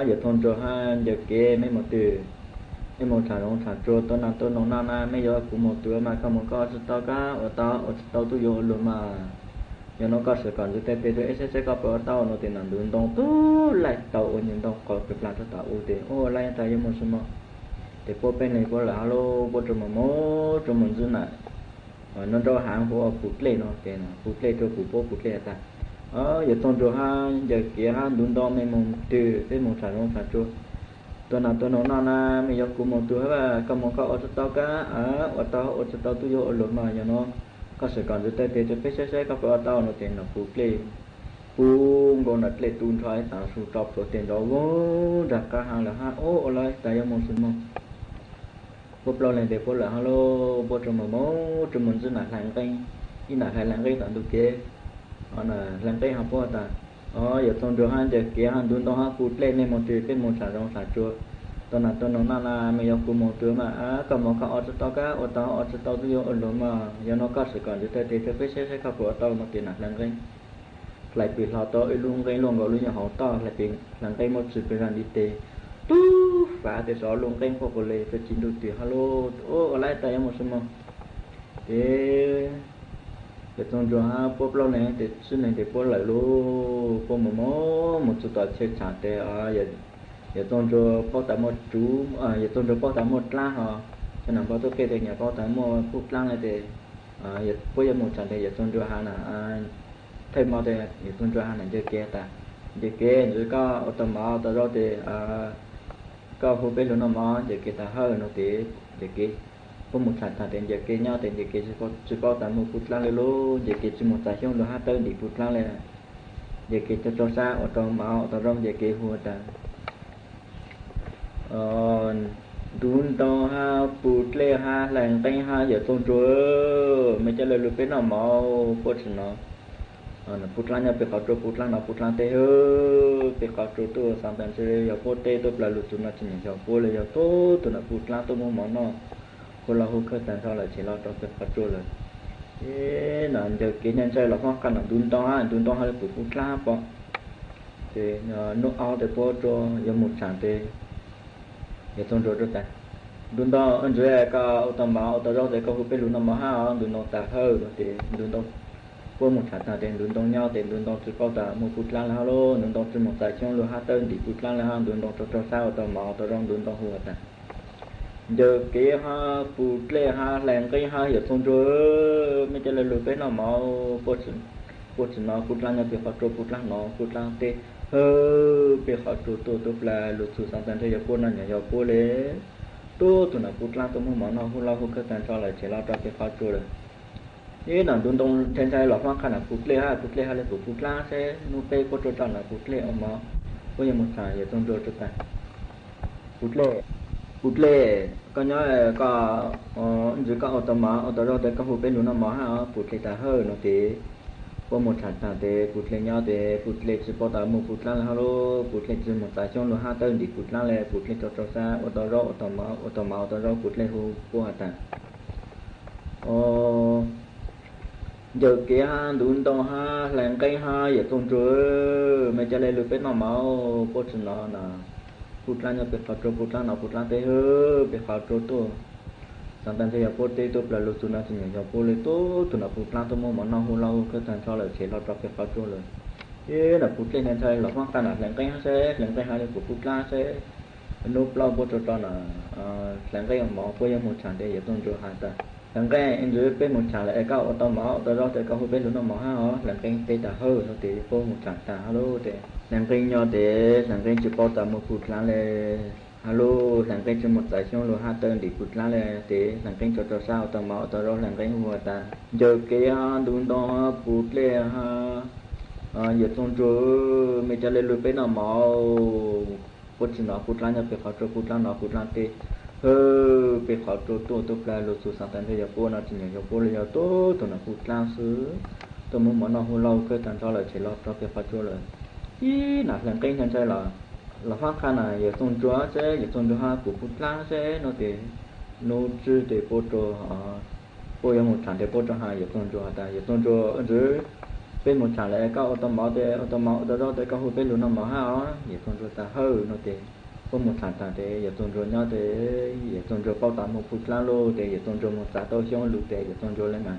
giờ thôn cho hai giờ kế mấy một từ mấy một sản cho tôi nông na mấy giờ cũng một tuổi mà không có tàu cá ở tàu tôi vô luôn mà giờ nó có sự còn được tết tôi sẽ có ở tàu nó thì làm đun đông tôi lại tàu ở những đông có cái plan cho tàu thì lại tại một số món để po bên này có là hello po trong một chỗ này nó cho hàng của phụ lệ nó cái nào phụ lệ cho phụ lệ ta giờ tôn cho hàng giờ kia hàng đun đo mấy món từ cái món sản cho tôi nó na mấy giờ cũng một tuổi và có một có ở tàu cá ở tàu tôi vô luôn mà giờ nó có sự còn được tết cho cái xe có ở tàu nó tiền là phụ lệ phụ còn là lệ tuôn thoái tạo sự trọc rồi tiền đó vô đặt cả hàng là ha lại tại một số món bố lo lên để bố là hello bố trong mình sẽ là làng cây như là hai làng cây tận được kia là làng cây học bố ta giờ tôn được hai giờ kia hai đứa đó cút lên một từ bên một sản chua tôi nó là mấy ông cùng một đứa mà cầm một cái ở tàu cá ở tàu tôi vô ở luôn mà giờ nó có sự còn được thì cái sẽ khắc của tàu một tiền là làng cây lại bị họ to luôn cây luôn gọi luôn nhà họ to lại bị làng cây một sựเป็นđi tê và để xóa luôn kênh của lệ cho chín đôi tiếng hello ở lại tại một số món để tôn cho ha bố lâu này để xin này để bố lại luôn bố một chút tỏi chơi chả để giờ tôn cho bố tại một chú giờ tôn cho bố tại một lá họ cho nên bố tôi kêu để nhà bố tại một phút lá này để giờ bố giờ một chả để giờ tôn cho ha là thêm một để giờ tôn cho ha là chơi kia ta chơi kia rồi có ở tầm máu tao rồi thì có hôm bên luôn nó mà giờ kia ta hơi nó thì giờ kia có một sản phẩm tiền giờ kia nhau tiền giờ kia chỉ có tại một phút lang luôn giờ kia chỉ một tài xong rồi hát tên đi phút lang lên giờ kia cho xa ở trong máu ở trong giờ kia hùa ta đun to ha phút lê ha làng tay ha giờ tôn chúa mấy cái lời lục bên nó máu phút nó phút lang nhà bị khảo trộn phút lang tê hơ bị khảo trộn tôi sang bên sẽ giờ phút tê tôi là lụt chúng nó chỉ giờ phút là giờ tôi là phút lang tôi mua món nóคนเราหูเคยแต่เราเลยเชื่อเราต้องเป็นปัจจุบันนั่นเดี๋ยวกินยังใช่เราก็กันดุนต้องให้เราปลูกกล้าปะเดี๋ยวนกเอาแต่พอจะยังหมดฉันเตะยังต้องรอด้วยแต่ดุนต้องอันเดียวก็เอาตำบ่าวเอาตะรอแต่ก็คือเป็นดุนน้ำมาห้าดุนต้องตาเท่าเตะดุนต้องพวกหมดฉันเตะดุนต้องเงาเตะดุนต้องจุดเป้าแต่หมดปลูกกล้าแล้วโลดุนต้องจุดหมดใจช่วงโลห้าเติ้ลดิปลูกกล้าแล้วดุนต้องจะเศร้าตำบ่าวตะรองดุนต้องหัวแต่giờ kia ha phụ lệ ha làng cây ha giờ thôn rồi mấy cái lời lùi cái nó máu bớt nó phút lang nhà việc họ trộn phút lang nó phút lang tê việc họ trộn tôi là lùi sự sáng tạo giờ phút này giờ phút lệ tôi là phút lang tôi muốn món nó phút lang phút cái tàn cho lại chỉ lo cho việc họ trộn rồi thế là đun đông trên trái lọt hoa khăn là phút lệ ha là phút lang sẽ nô pe có trộn là phút lệ ở máu có những một ngày giờ thôn rồi trộn ta phút lệ có nhớ có dưới có ô tô máu ô tô rồi thì có phụ bên nó máu ha phút lệ ta hơi nó thì có một sản phẩm thì phút lệ nhau thì phút lệ chỉ có một phút lang là lô phút lệ chỉ một tài trong lô hai tên thì phút lang là phút lệ cho xa ô tô rồi ô tô máu phút lệ của hạt ta giờ kia ha đun to ha làng cây ha giờ thôn rồi mấy cái này lụi bên nó máu bớt nó là phút lang nhập biệt khảo trộn phút lang tê hơ biệt khảo trộn tôi sản phẩm sẽ phút tê tôi là lụt xuống nó chỉ nhận phút lấy tôi là phút lang tôi mua món nào hôm lâu cái sản cho lại chế lọt biệt khảo trộn rồi thế là phút lên này thay lọt hoang tan là làng cây ha của phút lang sẽ núp lâu bớt cho là làng cây ở mỏ quay một sản để giờ tôi rồi hạt ta lần cái anh dưới bên một chàng lại cao ở tàu máu tàu đó thì cao hơn bên lúa máu ha ó lần cái tây ta hơi nó thì cô một chàng ta hello thì lần cái nhau thì lần cái chụp bao tàu một phút là hello lần cái chụp một giải xong rồi hai tên đi phút là thì lần cái cho sao tàu máu tàu đó lần cái mua ta giờ cái đúng đó phút lệ ha giờ xong rồi mình cho lên lối bên nào máu phút chỉ nó phút là nhập phải cho phút là nó phút là thì bị khó tôi là lột số sản phẩm thì giờ cô nó chỉ nhận cho cô là giờ tôi nó phút lang xứ tôi muốn món nó hồi lâu cái thằng cho là chỉ lo cho cái phát cho là ý là lần cái thằng chơi là phát khăn này giờ xong chúa sẽ giờ xong chúa ha của phút lang sẽ nó thì nó chưa để bố cho bố một sản để bố cho hai giờ xong chúa ta giờ xong chúa ở dưới bên một sản lại có ô tô máu đó để có hồi bên luôn nó máu ha giờ xong chúa ta hơi nó thì có một sản để giờ tuần rồi nhau để giờ tuần rồi bao tạm một phút lá lô để giờ tuần rồi một xã tôi xong lụt để giờ tuần rồi lên này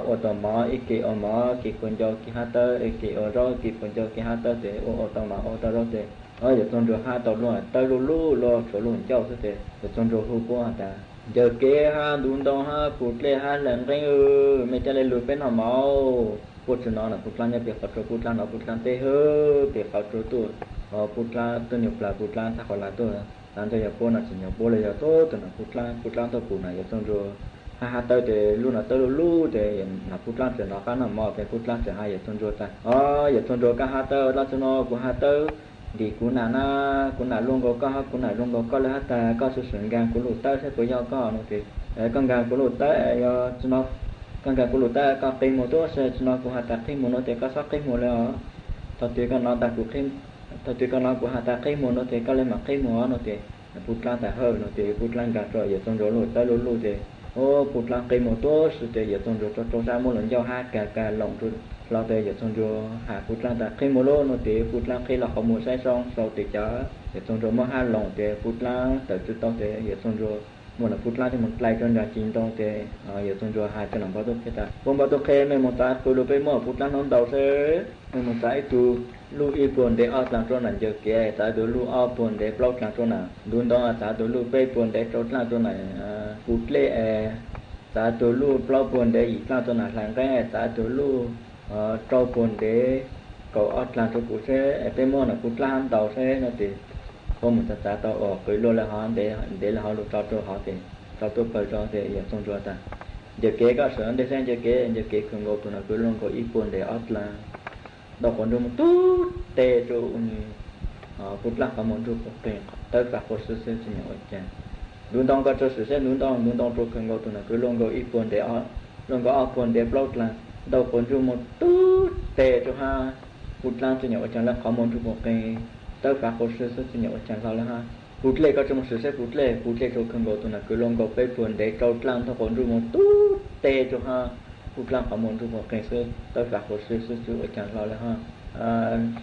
ô tô máu ít kỳ ô máu kỳ quân cho kỳ hát tơ kỳ ô rồi kỳ quân cho kỳ hát tơ để ô tô máu ô tô rồi để giờ tuần rồi hai tàu luôn tơ lú lo chỗ luôn châu thế giờ tuần rồi hú qua ta giờ kế ha đúng đó ha phút lệ ha lần cái mấy cái lên lụt bên họ máu phút nó là phút lá nhập biệt phật phút lá nó phút lá tê hơ biệt phật tuổi phút la tôi nhập là phút la thắc là tôi làm cho nhập bố là chỉ nhập bố là tôi là phút la tôi phụ này xong rồi hai tới để luôn là tới luôn để là phút la thì nó khá là mò cái phút la thì hai giờ xong rồi ta giờ xong rồi cả hai tới là cho nó của hai tới thì cũng là luôn có là ta có sự sửa gang của lụt tới sẽ với nhau có nó thì con gang của lụt tới cho nó con gang của lụt tới có tiền một số sẽ cho nó của hai ta thêm một nó thì có sót thêm một là thật thì con nó ta cũng thêm thật thì con nói của hà ta cái mùa nó thì có lên mặt cái mùa nó thì phút lan ta hơn nó thì phút lan gạt rồi giờ xong rồi lùi tới lùi thì phút lan cái mùa tốt sự thì giờ xong rồi cho ra một lần giao hai cả lòng rồi lo thì giờ xong rồi hà phút lan ta cái mùa lô nó thì phút lan khi là không mua sai xong sau thì chở giờ xong rồi mua hai lòng thì phút lan tới chút tao thì giờ xong rồi một là phút lan thì một lại trên là chín tông thì giờ xong rồi hai cái làm bao tốt cái ta không bao tốt khe mình một ta tôi lúc ấy mua phút lan non đầu thế mình một trái tu lu y buồn để ở làm cho này giờ kia ta đối lu ở buồn để bao làm cho này đúng đó ta đối lu bay buồn để cho làm cho này phút lệ ta đối lu bao buồn để ít làm cho này làm cái ta đối lu cho buồn để cậu ở làm cho cụ sẽ bên mua là phút làm đầu sẽ nó thì không một ta tao ở cái lô là họ để là họ lu cho họ thì cho tôi phải cho thì giờ xong rồi ta giờ kia có sở để xem giờ kia không có tụi nó cứ luôn có ít buồn để ở là đâu còn được một chút tệ chỗ phút lắc cả một chút tiền tới cả một số sẽ chỉ nhận tiền đúng đông có cho sự sẽ đúng đông rồi cần gọi tụi nó cứ luôn gọi ít buồn để ở luôn có ở buồn để block là đâu còn được một chút tệ chỗ ha phút lắc chỉ nhận tiền là cả một chút tiền tới cả một số sẽ chỉ nhận tiền sao là ha phút lệ có cho một sự sẽ phút lệ chỗ cần gọi tụi nó cứ luôn gọi phải buồn để trâu lăng thôi còn được một chút tệ chỗ ha phút lăng cả một chút tiền sẽ tới cả một số sẽ chỉ nhận tiền sao là ha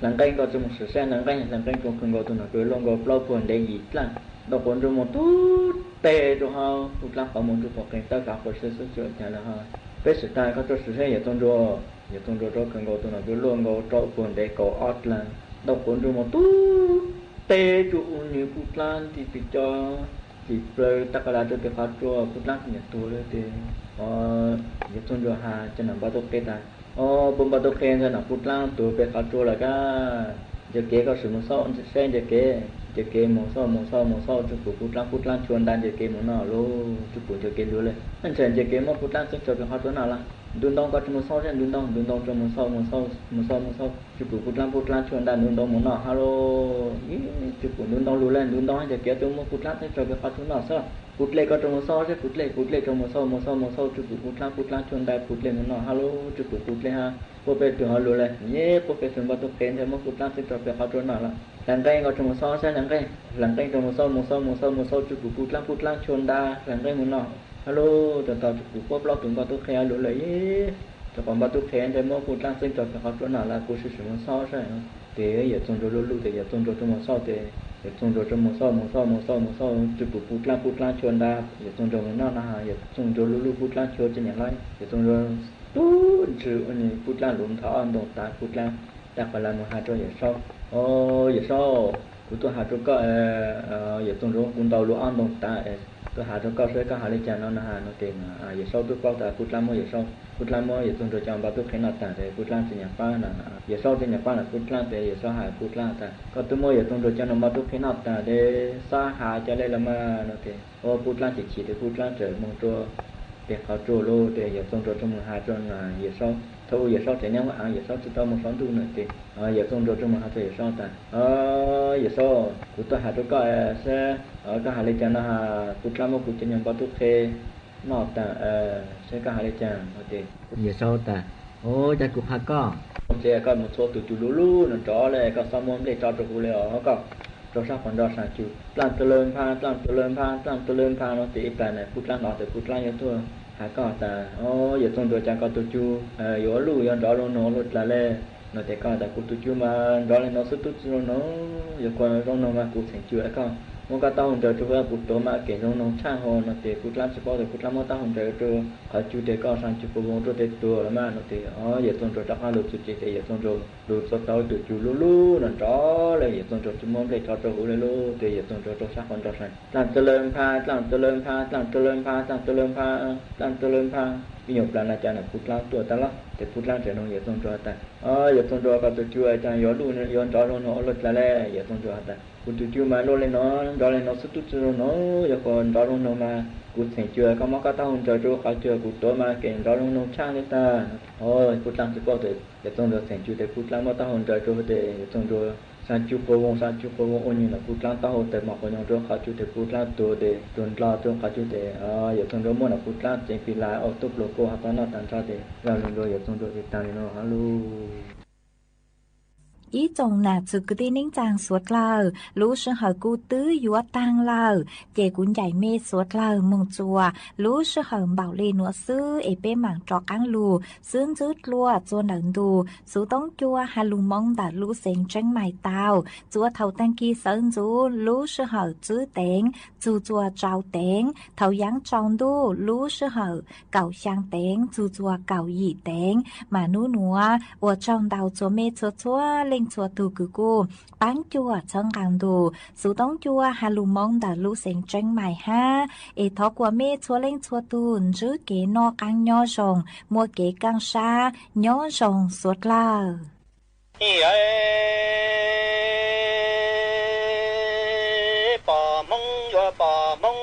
lần cái có cho một sự sen lần cái cũng không có tụi nó cứ luôn có flow buồn để gì là đâu còn được một chút tệ rồi ha phút lăng cả một chút tiền tất cả một sự sự chuyện là ha bây giờ ta có cho sự sen giờ tuần rồi không có tụi nó cứ luôn có trộn buồn để có ớt là đâu còn được một chút tệ chỗ như phút lăng thì bị cho thì rồi tất cả là cho cái phát cho phút lăng thì tôi thì giờ tuần rồi ha cho nên bao nhiêu cái ta bông bao tôi khen cho nó phút lang tụi bé khát chua là cả giờ kế có sự một số sen giờ kế một số chụp phút lang chuồn đan giờ kế một nọ luôn chụp giờ kế luôn lên anh xem giờ kế một phút lang cho bé khát chua nào là đun đông có một số sen đun đông cho một số chụp phút lang chuồn đan đun đông một nọ hello chụp đun đông luôn lên đun đông giờ kế tôi một phút lang cho bé khát chua nào sao phút lệ có trong một số chứ phút lệ trong một số chụp phút lang chuồn đan phút lệ một nọ hello chụp phút lệ ha cô bé trường họ luôn lên nhé cô bé trường bao tôi khen cho một phút lang cho bé khát chua nào là lần cái có trong một số sen lần cái trong một số chụp phút lang chuồn đan lần cái một nọ hello từ từ chụp phút blog chúng tôi khen luôn lấy cho còn bao tôi khen cho một phút lang cho bé khát chua nào là cô sử dụng một số rồi thì giờ trong rồi luôn thì giờ trong rồi trong một số thì trong rồi trong một số chụp phút lang chuồn đa giờ trong rồi nó là giờ trong rồi luôn phút lang chuồn trên nhà lại giờ trong rồi tú chữ này phút lang luôn thọ ăn đồ ta phút lang đặt vào làm một hai giờ sau giờ sau của tôi hạt có giờ tôi rồi cũng tàu lúa ăn đồng ta tôi hạt có sẽ có hạt lấy chả nó hà nó tiền giờ sau tôi có ta cút lắm giờ sau cút lắm giờ tôi rồi chọn bao tôi thấy nó ta thì cút lắm thì nhà ba là giờ sau thì nhà ba là cút lắm thì giờ sau hạt cút lắm ta có tôi mua giờ tôi rồi chọn nó bao tôi thấy nó ta để xa hạt cho đây là mà nó thì cút lắm chỉ để cút lắm trời mong cho để họ trổ lô để giờ tôi rồi trong hạt cho là giờ sau thôi giờ sau thì nếu mà giờ sau tôi một số tu nữa thì giờ tôi rồi trong hạt thì giờ sau ta giờ sau của tôi hạt có sẽ ở cái hạt lấy chả nó hạt cút lắm cút cho nhân bao tôi khe nọ ta sẽ cái hạt lấy chả thì giờ sau taจะกูฮักก็ผมจะก็một số tụi chú lú nó chóเลยก็สมมติcho tụiเลยก็เราสร้างคนเราสร้างchú plan tự lên pha nó thì plan này cút lắm nó thì cút lắm như thôiฮักก็ta giờ tôi rồi chẳng có tụi chú giờ lú giờ đó nó lút là lên nó thì có ta cút tụi chú mà đó là nó xuất tụi nó giờ còn nó mà cút thành chú có một cái tao hồng trời cho vợ cút tổ mà kể trong nông trang hồ nó thì cút lắm sẽ bao giờ cút lắm một tao hồng trời cho họ chú để có sang chú phục vụ cho để tua mà nó thì giờ tuần rồi chắc ăn được chú chỉ thì giờ tuần rồi được số tao từ chú lú nó chó là giờ tuần rồi chú mong để cho hú lên lú thì giờ tuần rồi cho sắc con cho sang làm tự lên pha ví dụ là cha là cút lắm tua ta lắm thì cút lắm sẽ nó giờ tuần rồi ta giờ tuần rồi có tụi chú ai cha gió lú gió chó nó lật lại giờ tuần rồi ta cút chú mà nó lên nó xuất tụt nó giờ còn đó nó mà cút thành chưa có món cá tao hồng trời cho họ chưa cút tối mà kèn đó nó trang lên ta cút lắm thì có thể để tôi được thành chưa để cút lắm mà tao hồng trời cho để tôi được sang chú cô vong ôn như là cút lắm tao hồng trời mặc quần áo cho họ chưa để cút lắm tôi để tuần lo tôi họ chưa để giờ tôi được mua là cút lắm trên phi lại ô tô logo họ nó tàn ra để làm rồi giờ tôi được để tàn nó alo ý chồng nà sự cứ đi nín chàng suốt lờ lũ sư hở cu tứ dúa tang lờ chè cuốn dạy mê suốt lờ mông chùa lũ sư hở bảo lê nụa sư ế bê mảng trọ cáng lù sướng rứt lùa chua nở đù sú tông chua hà lù mong đã lũ xén tranh mày tàu chua thầu tăng kỳ sơn rú lũ sư hở chữ tén chua trao tén thầu giáng tròn đu lũ sư hở cào sang tén chua cào dị tén mà nú nụa ua trong đào chua mê chua lên chua tu cử cô bán chua chân càng đồ số tống chua hà lù mong đã lú xén tranh mày ha ê thọ của mê chua lên chua tu chứ kế no càng nhỏ rồng mua kế càng xa nhỏ rồng suốt la bỏ mong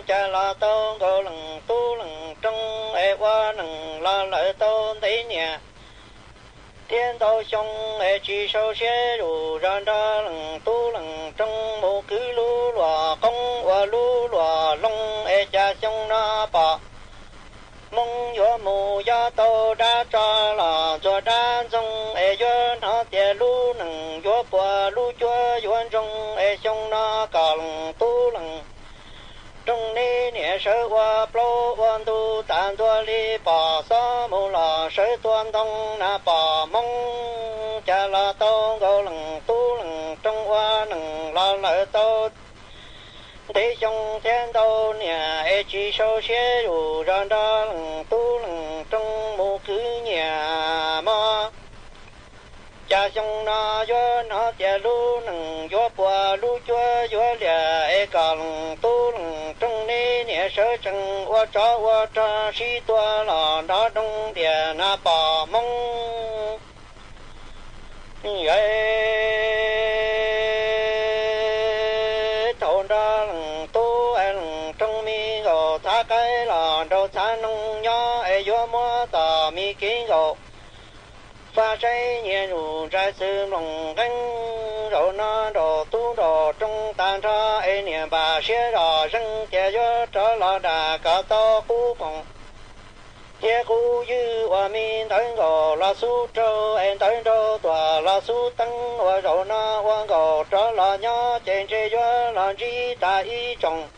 cha la tao go lần tu lần trong e qua lần la lại tao thấy nhà thiên đạo xong e chỉ sau xe đủ ra ra lần tu lần trong một cứ lú lòa công và lú lòa long e cha xong na bà mong yo mù ya tao đã tra là cho đã xong e yo nó tiền lú lần yo bùa lú cho yo trong e xong na cả lần tu lần trong này nhẹ sơ qua plo quan tu tàn tua li bà sa mù là sơ tuan thông na bà mong cha la tao go lần tu lần trong hoa lần la lợi tao thế trong thiên đạo nhà e chỉ sau xe đủ ra ra lần tu lần trong một cứ nhà mà cha xong na yo nó cha lu lần yo bùa lu chua yo lìa e cả lần tu lần trong này nhẹ sơ chân wa cha si tua là đã đông địa na bà mong thôn ra lần tu lần trong mi gò tha cái là đâu tha nông nhó e yo mua tà mi kiến gò pha trái nhẹ rủ trái sư lòng cánh rồi nó đồ tu đồ trong tan ra e nhẹ bà xe đò răng chè gió trở lại đà cả to cú phòng nhẹ cú dư hòa mi tới gò la su trâu em tới đâu tòa la su tăng hòa rồi nó hoa gò trở lại nhó trên trên gió là chi ta ý chồng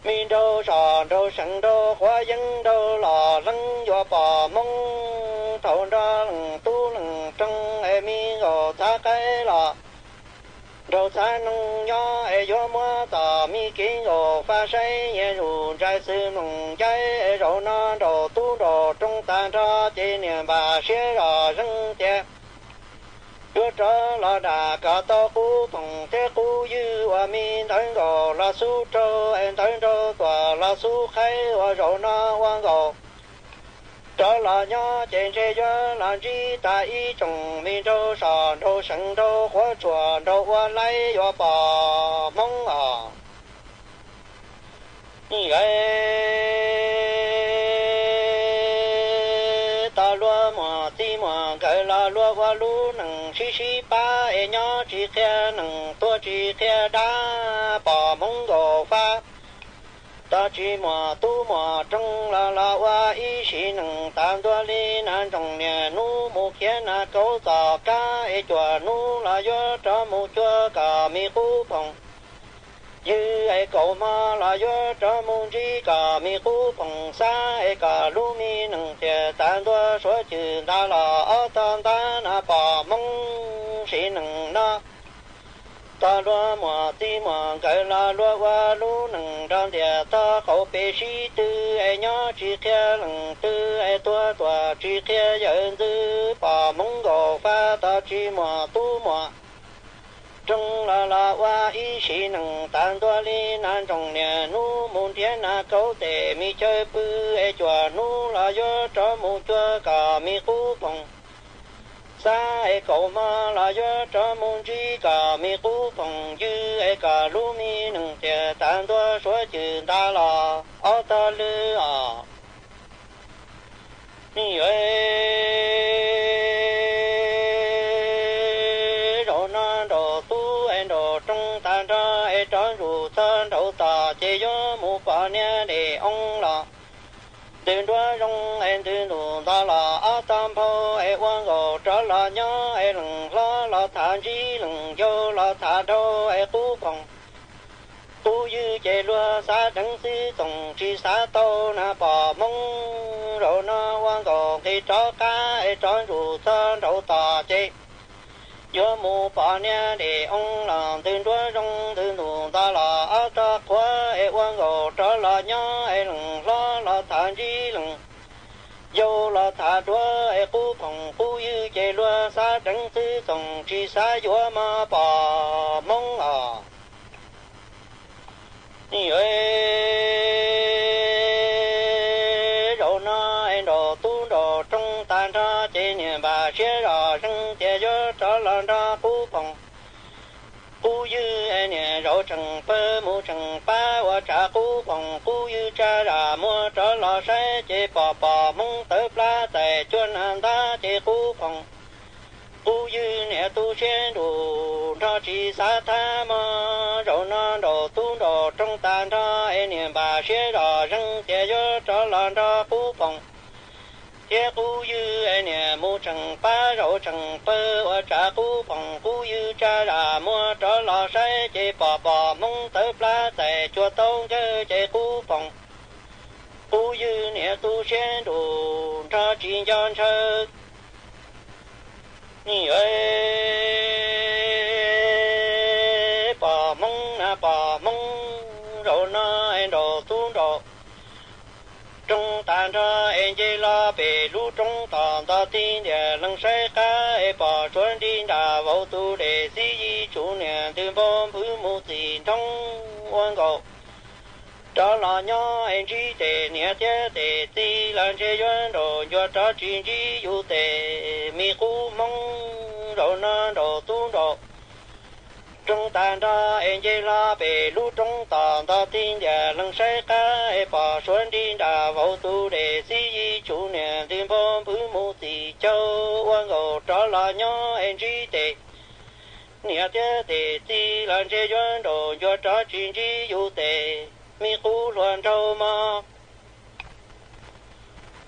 mi đâu sò đâu sẵn đâu hoa dân đâu là lăng do bà mong thầu ra lần tu lần trong em mi gò tha cái là đâu tha nông nhó e gió mưa tà mi kiến gò pha say nhẹ rủ trái sư nông trái e rồi nó đồ tu đồ trong tan ra trên nhà bà xe rò răng chè chúa trở là đà cả to cú phòng thế cú dư và mi thân gò là su trâu em thân trâu tòa là su khay và rổ na hoang gò trở là nhớ trên thế giới là chi tại ý trong mi trâu sò trâu sừng trâu khóa chùa trâu hoa lấy và bỏ mong như vậy ta lúa mà ti mà cái là lúa hoa lúa nằng xí ba e nhớ chỉ khe nằng tua chỉ khe đá bỏ mong gò pha ta chỉ mà tu mà trong là hoa ý sĩ nằng tam tua li nan trong nhà nu mu khe na câu ta cá e chùa nu là do cho mu chùa cả mi khu phòng như ai cầu mà là do cho môn chỉ cả mi khu phòng xa ai cả lu mi nâng thiệt tan đua số chữ ta là ở tan ta na bỏ mong sĩ nâng na ta đua mà ti mà cái là đua qua lu nâng trong thiệt ta khẩu bê sĩ tư ai nhớ chỉ kia nâng tư ai tua tua chỉ kia dân tư bỏ mong gò pha ta chỉ mà tu mà trong là hoa ý sĩ nâng tan tua li nan trong nhà nu môn thiên na câu tề mi chơi bư e chùa nu là do cho mu chùa cả mi khu phòng xa e cầu ma là do cho môn chi cả mi khu phòng dư e cả lu mi nâng thiệt tan tua số chữ ta là ở ta lư như vậy chế gió mu pa nia để ông là đền đua trong em đền đủ ta là a tam pho em quan gò trở là nhớ em lừng lo là thà chi lừng vô là thà đâu em tu phòng tu như chế lúa xa đắng sư tổng chi xa tô na bỏ mong rồi na quan gò khi cho cá em cho đủ ta đâu ta chế gió mu pa nia để ông làm đền đua trong đền đủ ta là a ta quá em quan gò trở là nhớ em lừng lo là thà chi lừng vô là thà đua em khu phòng khu như chế lúa xa đắng sư tổng chi xa gió mà bỏ mong như vậy rồi nó em đồ tu đồ trong tan ra chế niệm bà chế ra sinh chế gió trở là ra khu phòng khu như em nè rồi chẳng bơ mu chẳng ba và trả khu phòng khu như cha ra mua trở là sẽ chế bỏ mong tới pla tại chuyên ăn ta chế khu phòng khu như nè tu chế đủ cho chỉ xa tha mà rồi nó đồ tu đồ trong tan ra em niệm bà chế ra sinh chế gió trở là ra khu phòng chế khu như em nè mu chẳng ba rồi chẳng bơ và trả khu phòng khu như cha ra mua trở là sẽ chế bỏ mong tới pla tại chùa tông chế khu phòng khu như nè tu chế đủ cho chỉ cho chơi như vậy bỏ mong rồi nó em đồ tu đồ trong tan ra em chỉ là về lũ trong tàn ta tin để lăng say cá em bỏ xuân đi đã vào tu để di chủ nhà từ bom phứ một tiền trong quan cầu đó là nhớ em chỉ để nhẹ thế để ti làm chơi duyên đồ cho cho chuyện chỉ yêu để mi khu mong rồi nó đồ tu đồ trong tan ra em chỉ là về lũ trong tàn ta tin để lăng say cá em bỏ xuân đi đã vào tu để di chủ nhà từ bom phứ một tỷ châu quan cầu đó là nhớ em chỉ để nhẹ thế để ti làm chơi duyên đồ cho cho chuyện chỉ yêu để mi khu loạn trâu mà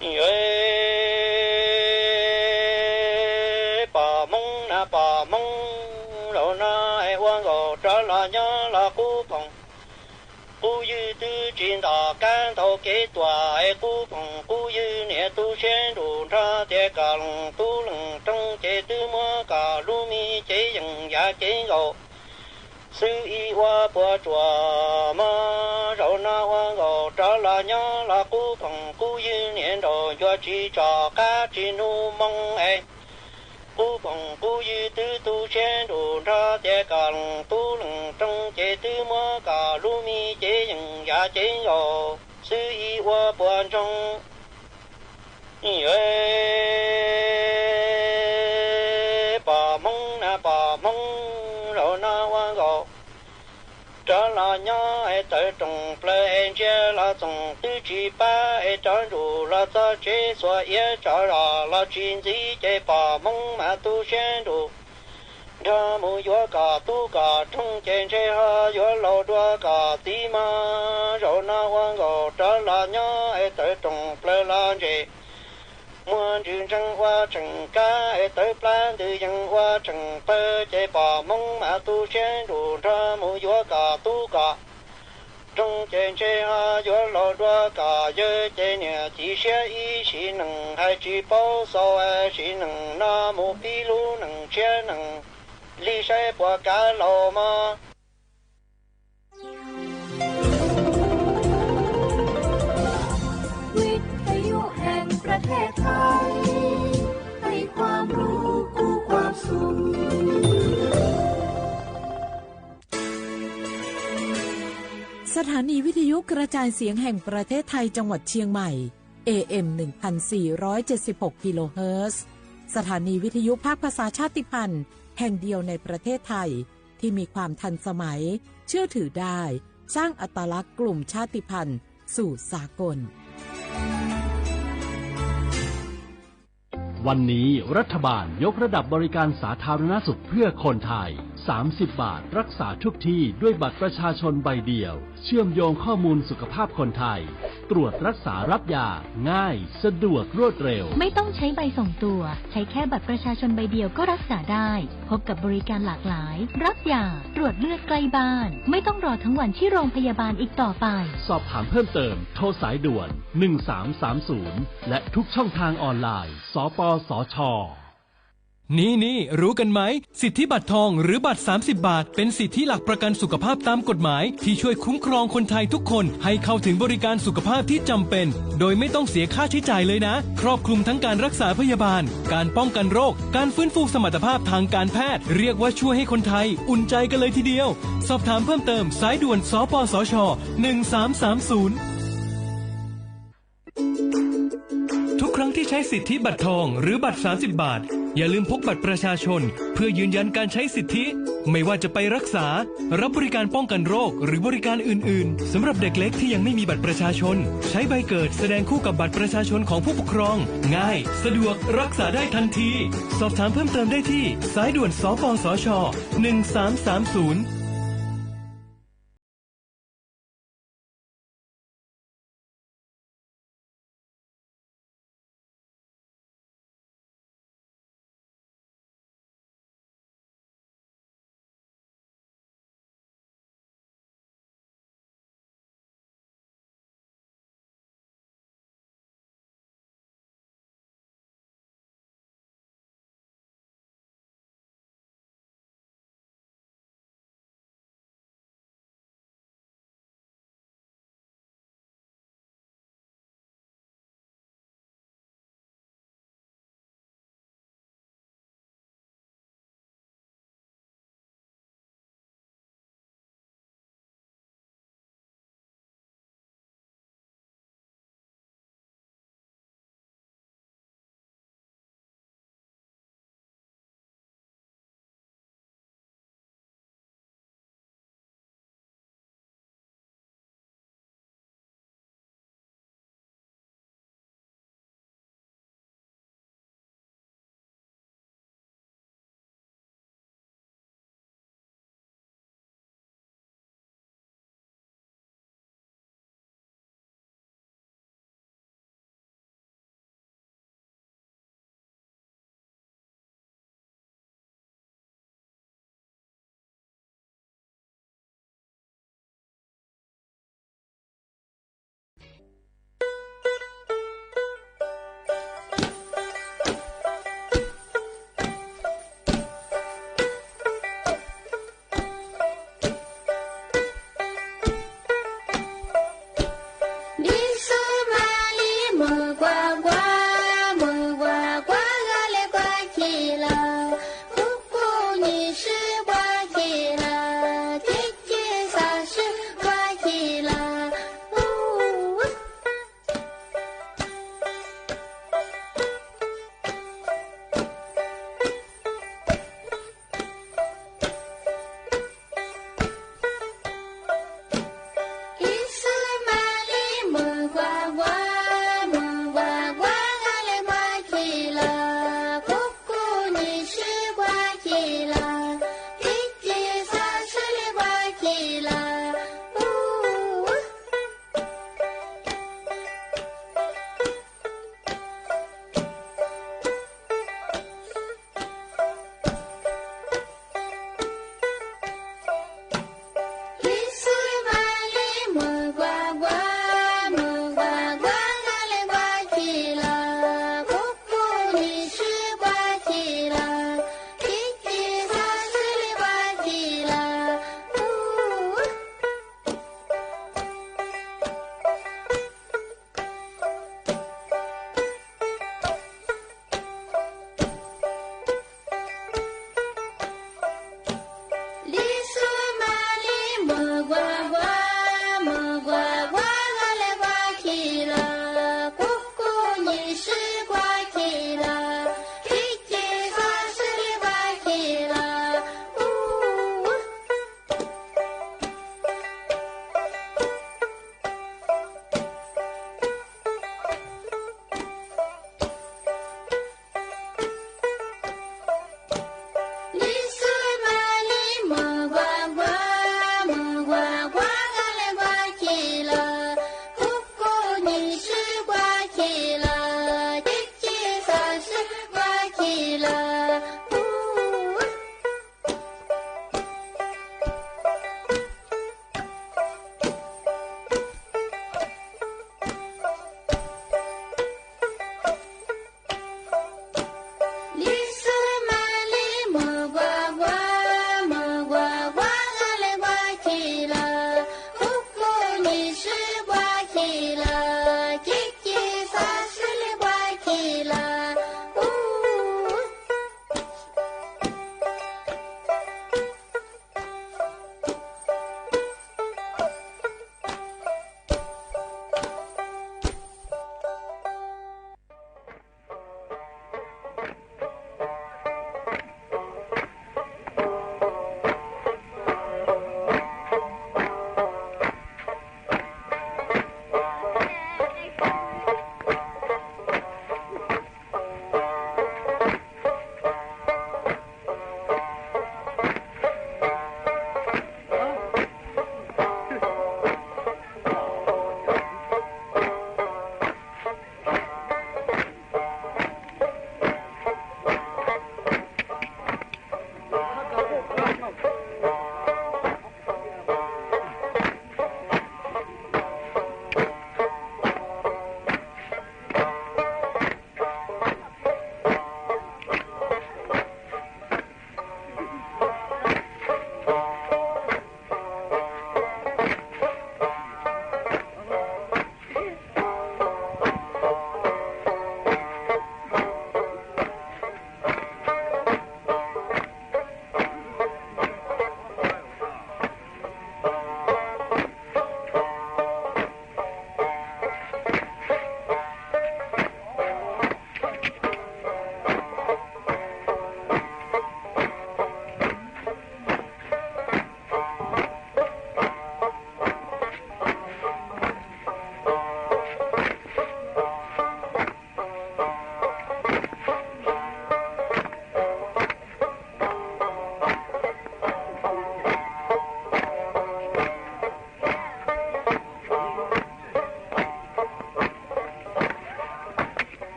vậy bỏ mong rồi na ai quan gò trở là nhớ là khu phòng khu như tư chuyện đỏ can thâu kế tòa ai khu phòng khu như nè tu sen đủ ra để cả lòng tu lòng trong chế tư mua cả lu mi chế dừng giá chế gò sư y hoa bùa chùa mà rồi na hoa gò trở là nhớ là khu phòng khu như niệm đồ cho chỉ cho cá chỉ nu mong em 不碰不与都都先路他这个人都能中这都么个路米这人也真有，所以我不中，因为把梦那把梦，然后那我个。这老娘爱在中不来接了中都去把爱站住了这这所也找了了君子这把梦嘛都先住，这么约个都个中间这哈约老多个地嘛，然那我个这老娘爱在中不来了这。muốn trường trăng hoa trăng cá tới plan từ dân hoa trăng bơ chạy bỏ mông mà tu sen đủ ra mu gió cả tu cả trong trên chơi ha gió lò đua cả gió chơi nhà chỉ xe ý chỉ nâng hai chỉ bao sau chỉ nâng na mu pi lu nâng xe nâng ly xe bỏ cả lò màประเทศไทยให้ความรู้กู้ความสุขสถานีวิทยุกระจายเสียงแห่งประเทศไทยจังหวัดเชียงใหม่ AM 1476 กิโลเฮิรตซ์สถานีวิทยุภาคภาษาชาติพันธุ์แห่งเดียวในประเทศไทยที่มีความทันสมัยเชื่อถือได้สร้างอัตลักษณ์กลุ่มชาติพันธุ์สู่สากลวันนี้รัฐบาลยกระดับบริการสาธารณสุขเพื่อคนไทย30 บาทรักษาทุกที่ด้วยบัตรประชาชนใบเดียวเชื่อมโยงข้อมูลสุขภาพคนไทยตรวจรักษารับยาง่ายสะดวกรวดเร็วไม่ต้องใช้ใบส่งตัวใช้แค่บัตรประชาชนใบเดียวก็รักษาได้พบกับบริการหลากหลายรับยาตรวจเลือดใกล้บ้านไม่ต้องรอทั้งวันที่โรงพยาบาลอีกต่อไปสอบถามเพิ่มเติมโทรสายด่วน1330และทุกช่องทางออนไลน์สปสช.นี่รู้กันไหมสิทธิบัตรทองหรือบัตร30 บาทเป็นสิทธิหลักประกันสุขภาพตามกฎหมายที่ช่วยคุ้มครองคนไทยทุกคนให้เข้าถึงบริการสุขภาพที่จำเป็นโดยไม่ต้องเสียค่าใช้จ่ายเลยนะครอบคลุมทั้งการรักษาพยาบาลการป้องกันโรคการฟื้นฟูสมรรถภาพทางการแพทย์เรียกว่าช่วยให้คนไทยอุ่นใจกันเลยทีเดียวสอบถามเพิ่มเติมสายด่วนสปสช1330ทุกครั้งที่ใช้สิทธิบัตรทองหรือบัตร30 บาทอย่าลืมพกบัตรประชาชนเพื่อยืนยันการใช้สิทธิไม่ว่าจะไปรักษารับบริการป้องกันโรคหรือบริการอื่นๆสำหรับเด็กเล็กที่ยังไม่มีบัตรประชาชนใช้ใบเกิดแสดงคู่กับบัตรประชาชนของผู้ปกครองง่ายสะดวกรักษาได้ทันทีสอบถามเพิ่มเติมได้ที่สายด่วนสปสช1330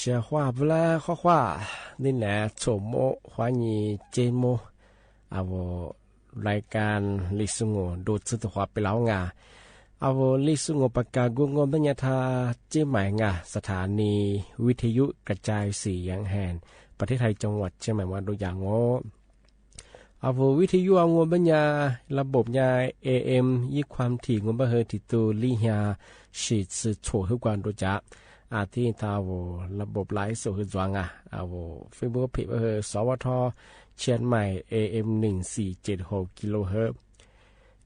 写话不啦，画画，你呢？周末欢迎节目啊！我รายการลิสุงโดดสุดหัวไปแล้วงาเอาลิสุงประกาศกุงบัญญัติเจ้าหมายงาสถานีวิทยุกระจายเสียงแห่งประเทศไทยจังหวัดเชียงใหม่ว่าตัวอย่างเอาวิทยุงบัญญัติระบบยา AM ยี่ความถี่งบเฮอติตูลิฮาฉีดสืบโฉดให้กวนตัวจักอาที่ทาวระบบไลฟ์สดจวงเอาเฟซบุ๊กเพจเฮอสวทเชียงใหม่ AM 1476กิโลเฮิรตซ์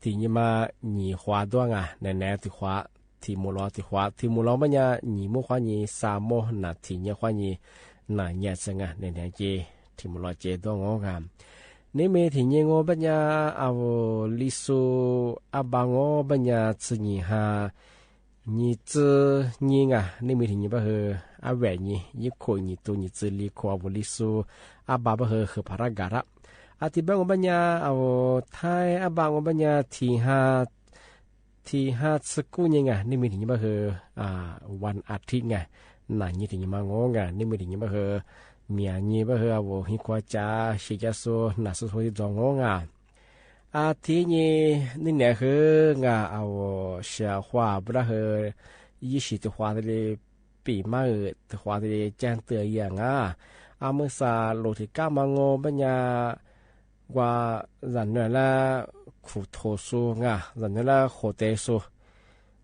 ที่นี่มาหนีขวาด้วยในแนวที่ขวาที่มูลที่ขวาที่มูลมันยาหนีมุขวาหนีสามโมนาที่เนี่ยขวาหนีหนาเนี่ยจังในแนวเจที่มูลเจด้วยงงนี่เมที่เนี่ยงบัญญาเอาลิสูอาบังบัญญาซึ่งหานี่จื้อนี่นี่มีที่นี่บ่เฮออาแหวนนี่ยี่โคนี่ตัวนี่จื้อลิโคเอาลิสูอาบาบ่เฮอคือพารากาละอาทิบังบัญญาเอาไทยอาบังบัญญาที่ห้าสกุลนี่นี่มีที่นี่บ่เฮอวันอาทิตย์นั่นนี่ที่นี่มางนี่มีที่นี่บ่เฮอเมียนี่บ่เฮอเอาฮิควาจาชิจาโซนาสุโซที่จองอาทินี้นี่เนี่ยคืองาเอาเสียว่าบระเฮยี่สิบตัวว่าที่ปีมาตัวว่าที่แจ้งเตือนอย่างอาเมื่อซาโลที่ก้ามางบัญญาว่าจันเนล่าขุโทสูจันเนล่าโคเตสู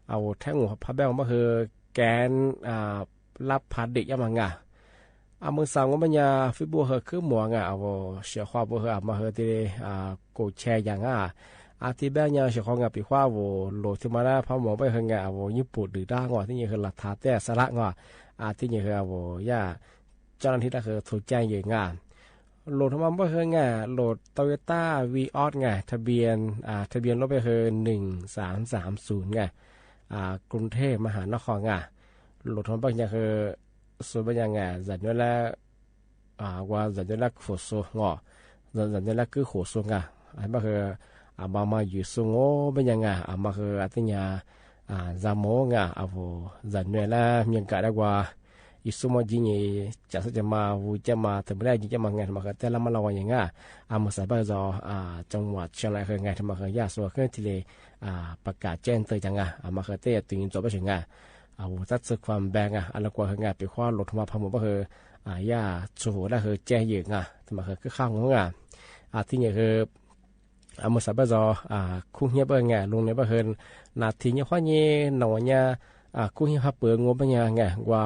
เอาแท่งหัวพับแบงมาคือแกนรับพัดเด็กยังมังอามือสาวบัญญาฟิบัวเฮคือหมวงเอาเสียความบัวเฮมาเฮที่กูแชร์อย่างอาทิตย์แบงยาเสียของปีว่าโวโหลดที่มาได้พอหมอไปเฮงเอาญี่ปุ่นหรือด้างที่นี่คือหลักฐานแต่สระอาที่นี่คือเอาย่าเจ้าหน้าที่ก็คือถูกแจ้งอย่างโหลดทำมาไปเฮงโหลดโตโยต้าวีออสทะเบียนรถไปเฮ1330กรุงเทพมหานครโหลดทำไปอย่างคือส่วนบางอย่างจันเวลาว่าจันเวลาขวดสูงจันเวลาคือขวดสูงอันนั้นคือบางมาอยู่สูงบางอย่างอันนั้นคืออันที่จามงเอาจันเวลามีการได้ว่าอิสุมาจีนี่จะมาวูจะมาถึงไม่ได้จีจะมาไงทำไมคือแต่ละมาเราอย่างอันนั้นสายบ้านเราจังหวัดเชียงรายคือไงทำไมคือยาส่วนคือที่เลยประกาศแจ้งเตือนจังอันนั้นคือเตี้ยตื่นจบไปถึงเอาตัดสึกความแบงอันละกว่าคือไปคว้าลดมาพมุก็คือย่าชูหัวได้คือแจ้งยืงทำไมคือข้างงที่นี่คือมุสาบะจอคุ้งเหี้ยเบงลงในบ้านเฮินนาทีนี้ข้อนี้หนอเนี่ยคุ้งเหี้ยพับเปลืองงบเนี่ยว่า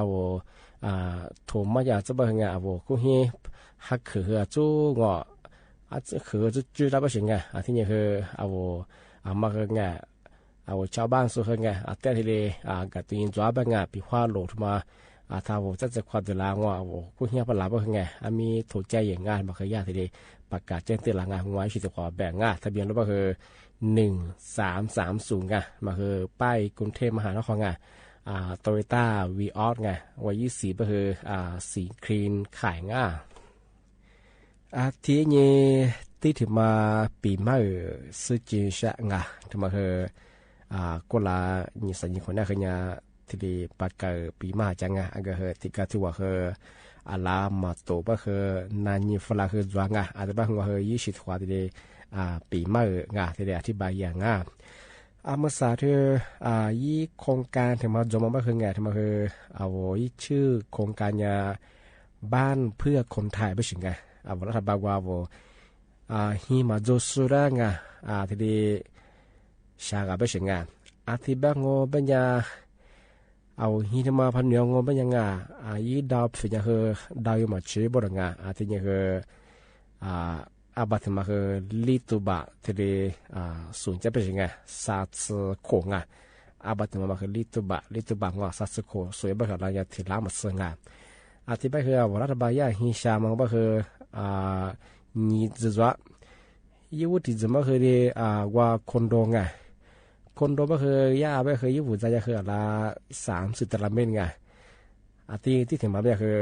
ถูกมาจากจะเบงคุ้งเหี้ยหักขือจู้งขือจู้ได้บ้างสิที่นี่คือมาคือเอาชาวบ้านสุขแต่ที่เลยกับตัวยินจ้าบ้างปีขวาโหลดมาถ้าจะความเดือดร้อนกู้เหี้ยปลาบ้างมีถูกใจอย่างง่ายมาเคยยากที่เลยประกาศแจ้งเตือนหลังหัวชิดขวาแบ่งทะเบียนรถก็คือ1330มาคือป้ายกรุงเทพมหานครโตโยต้าวีออสวัย24ก็คือสีครีนขายที่นี้ที่ถึงมาปีมาซื้อจีนชะถึงมาคือก็ลานี่สัญญาคนนี้คือเนี่ยที่ได้ประกาศปีมาจังอันก็คือที่ก็ที่ว่าคืออาลามาโตก็คือนันนี่ฝรั่งคือจวงอาจจะบางว่าคือ20กว่าที่ได้ ปีเมื่องาที่ได้อธิบายอย่างงาเมื่อสาเธอยี่โครงการถึงมาจมมาคือไงถึงมาคือเอายี่ชื่อโครงการยาบ้านเพื่อคนไทยไม่ใช่ไงรัฐบาลว่าฮีมาโจสุระไงที่ได้ชากับไม่ใช่ไงที่บ้านงอเป็นยาเอาฮีทมาพันเนียงงอเป็นยังไงยี่ดาวเป็นยังคือดาวอยู่มาชื่อบริงาที่ยังคือบัตรมาคือลิตุบะที่ได้สูงจะเป็นยังไงซาสโคงบัตรมาคือลิตุบะงอซาสโคสวยแบบเราจะที่ล้างมาเสืองที่ไปคือว่ารัฐบาลยาฮิชามันก็คือนี่จะว่ายี่วุฒิจะมาคือได้ว่าคอนโดคอนโดก็คือย่าไปคือยี่วุฒิจะคือละ30 ตารางเมตรที่ถึงมาเนี่ยคือ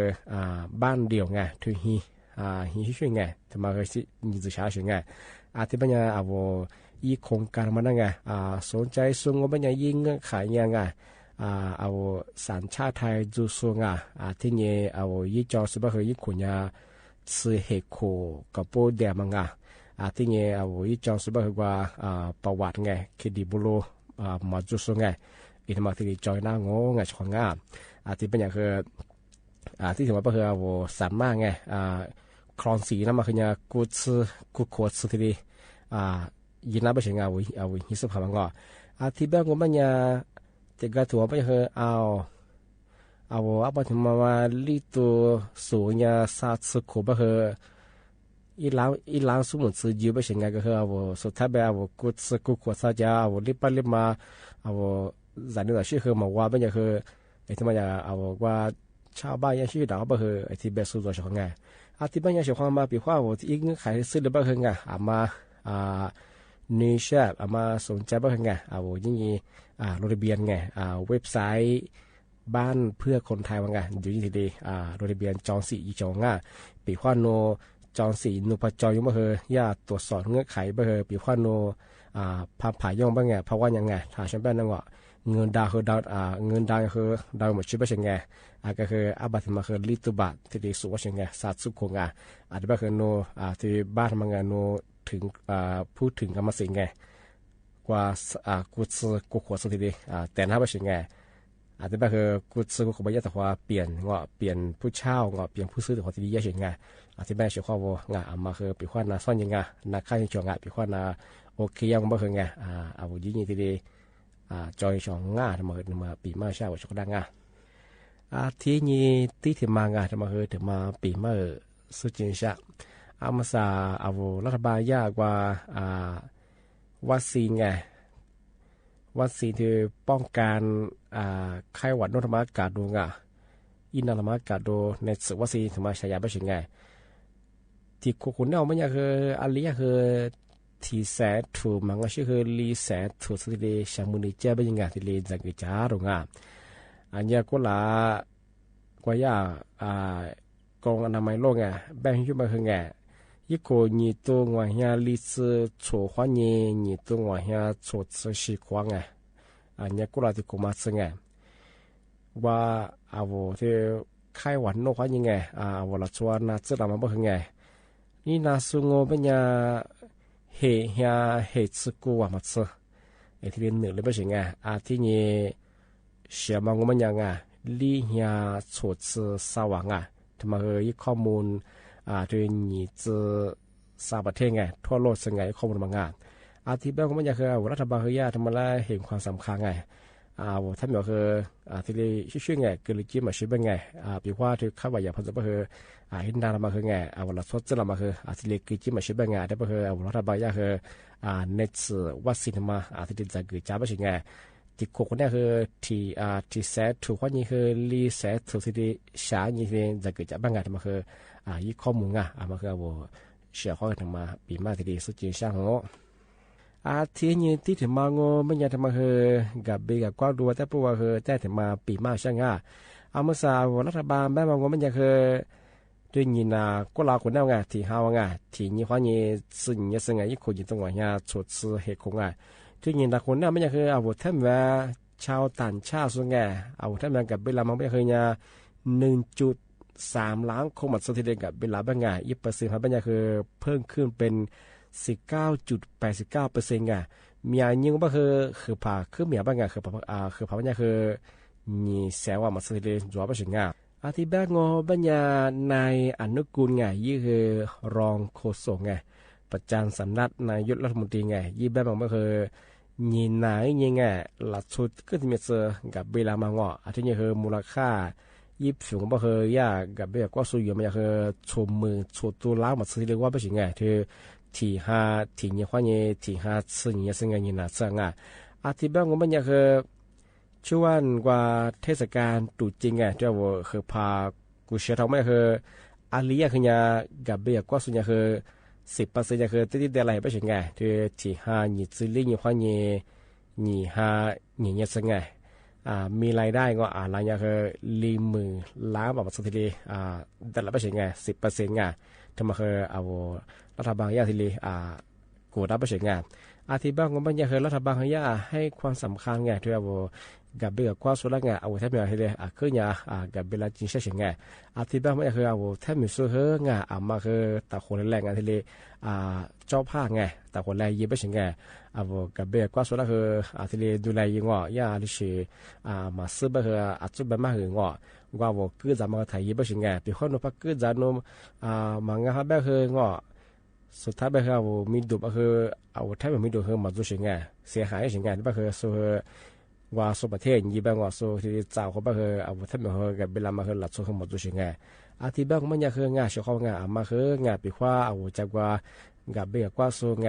บ้านเดี่ยวทุยฮีช่วยแต่มาคือนี่จะช้าช่วยที่ปัญญายี่โครงการมันสนใจส่งปัญญายิ่งขายยังเอาสัญชาติไทยจูส่งที่เนี่ยยี่จอสบคือยี่ขุนยาซื้อเหตุโคกับโปเดียมังที่เนี่ยยี่จอสบคือว่าประวัติคดีบุโรมาจูส่งอินมาที่จอยหน้างงช่องที่ปัญญาคือที่ถึงมาคือสามารถครองสีนั่นมาคือเนี่ยกูขวดสุดที่ยินนับไปถึงฮิสพามังที่แบบว่ามันเนี่ยแต่ก็ถือว่าไปคือบัตรมาลิตัวสูงเนี่ยซาสึกไปคืออีหลังสมุนซื้อยืมไปถึงก็คือสุดท้ายแบบกูขวดซาจ้ารีบมาจากนี้เราชื่อคือมาว่าไปเนี่ยคือที่มันจะว่าชาวบ้านยังชื่อด่าไปคือที่แบบสุดตัวช่องที่บ้านยังช่องมาปีว่าที่อีกขายซื้อเลยไปคือมานิชามาสนใจบ้างยิ่งโรงเรียนเว็บไซต์บ้านเพื่อคนไทยว่าอยู่ที่ดีโรงเรียนจองสีจองปีว่าโนจองสีนูพจอยมาเฮย่าตรวจสอบเงื่อนไขไปเฮปีว่าโนพาผายย่องบ้างเพราะว่ายังไงถ้าฉันเป็นนั่งว่าเงินดาวคือเงินดาวคือดาวหมดชีวิตเป็นไงก็คือบัตรมาคือลิตุบัตที่ดีสุดว่าเป็นไงสัตว์สุขอาจจะเป็นโนที่บ้านมันโนถึงพูดถึงกรรมสิทธิ์กว่ากูขวดสุดที่ดีแต่ถ้าเป็นยังไงอาจจะคือกูซื้อกูขบยะแต่ว่าเปลี่ยนผู้เช่าเปลี่ยนผู้ซื้อแต่ว่าที่ดีเยอะยังไงอาจจะเป็นเชื่อข้อว่ามาคือปีขวัญซ่อนยังไงนักข่าวช่วงปีขวัญโอเคยังไม่คือไงยิ่งที่ดีจอยช่องทำมาปีมาเช่าว่าช่วงดังที่นี่ที่ถึงมาทำมาคือถึงมาปีมาสุดจริงใช่มาซารัฐบาลยากกว่าวัคซีนที่ป้องกันไข้หวัดนกธรรมอากาศดูอินธรรมอากาศดูในสื่อวัคซีนถึงมาใช้ยาไปถึงที่คุณเอาไม่ยากคืออันนี้คือที่แสถูมันก็ชื่อคือลีแสถูสุดที่ชามุนิเจ้าไปยังที่ลีจากกิจารงอันนี้ก็ละกว่ายากองอนามัยโลกแบ่งขึ้นมาคือ一个你都我下历史错话你都我下错词习惯你过来的古马子ว่าที่ไข้หวัดนกว่ายังไงว่าเราชวนน่าจะทำมาบ้างนี่น่าสงบเป็นเหตุสกูว่ามันสิที่เรียนหนึ่งเลยไม่ใช่ที่นี่เชื่อมันก็มันยังลี่เฮียชดสว่างทำไมข้อมูลที่นี่จะสาประเทศทั่วโลกสังไงข้อมูลบางที่แบบก็มันยังคือรัฐบาลเฮียทำมาแล้วเห็นความสำคัญท่านบอกคือที่ได้ช่วยคือลิจิมาช่วยเป็นปีว่าที่ข้าว่าอย่าพันธุ์ก็คือหินดามาคือวันละทศจะมาคือที่ลิจิมาช่วยเป็นได้ก็คือรัฐบาลยาคือเนสวัคซีนมาที่ได้จากจ้าไม่ใช่ที่โคคนนี้คือที่แสถูกว่านี่คือลีแสถูกที่ได้ชานี่ที่จากจ้าบางมาคือยี่ข้อมูลมาคือว่าเชื่อข้อกันมาปีมาที่ได้สุดจริงช่างที่นี่ที่ถึงมาไม่ยากทำมาคือกับเบกับกวาดดูแต่พวกคือแต่ถึงมาปีมาช่างเมื่อสาวรัฐบาลแม่มาไม่ยากคือด้วยยินก็ลาคนนั้นที่หาวที่นี่ว่านี่สิ่งนี้สิ่งยี่คนยิ่งต้องว่าชดซื้อเหตุคงด้วยยินคนนั้นไม่ยากคือท่านว่าชาวต่างชาติส่วนท่านว่ากับเวลามันไม่เคย1.3 ล้านคนมาสถิติกับเวลาบาง20%ครับบางอย่างคือเพิ่มขึ้นเป็น 19.89%ไงมีอันยังว่าคือผ่าคือมีบ้างไงคือผ่าบ้างคือนี่แสว่ามาสิเลยจัวไปถึงไงอาทิตย์งอบัญญานายอนุกูลไงยี่คือรองโฆษกไงประจำสำนักนายกรัฐมนตรีไงยี่แบบมันก็คือยินนายยังไงหลักชุดก็จะมีเจอกับเวลามางออาทิตย์นี้คือมูลค่ายี่สิบก็คือยากกับเบี้ยก็สู้อยู่มันคือชมมือชดตัวล้างมาซื้อเรียกว่าเป็นยังไงคือที่ห้าที่ยี่ห้อนี้ที่ห้าซื้อยี่สิบเงินน่ะซื้อไงอาทิตย์แบบมันคือช่วงกว่าเทศกาลตรุษจีนไงที่ว่าคือพากุเชียทองไม่คืออาลียคือยากับเบี้ยก็ส่วนใหญ่คือ10%คือที่เดลัยเป็นยังไงคือที่ห้ายี่สิบลี่ยี่ห้อนี้ยี่ห้ายี่สิบไงมีรายได้ก็รายได้คือ10,000 ล้านบาทสักทีแต่ละเป็นยังไง10%ไงทำไมคือเอารัฐบาลยาทีกูรับเป็นยังไงอาทิตย์บ้างก็ไม่ยังคือรัฐบาลยาให้ความสำคัญไงที่ว่ากับเบี้ยก็ส่วนละไงเอาแทบไม่ได้เลยคือยากับเบลาจินเช่นไงอาทิตย์บ้างไม่ยังคือเอาแทบไม่สู้เฮงไงมาคือแต่คนแรงไงทีเลยเจ้าภาคไงแต่คนแรงยิ่งเป็นยังไงเอากับเบี้ยก็ส่วนละคือทีเลยดูแลยิ่งว่ายาลิชีมาซื้อไปคือจุดแบบมาหึงว่าคือจะมาถ่ายยิ่งเป็นยังไงปีคนนู้นพักคือจะนู้มังงะแบบคือสุดท้ายแบบคือมีดูแบบคือเอาแทบไม่มีดูคือมาดูยังไงเสียหายยังไงแบบคือสู้ว่าสุประเทศยี่แบบว่าสู้ที่เจ้าเขาแบบคือเอาแทบไม่คือกับเวลามาคือหลัดสู้คือมาดูยังไงอาทิตย์แบบมันยังคืองานเฉพาะงานมาคืองานปีกว่าเอาจากว่ากับเบี้ยกว่าสู้ไง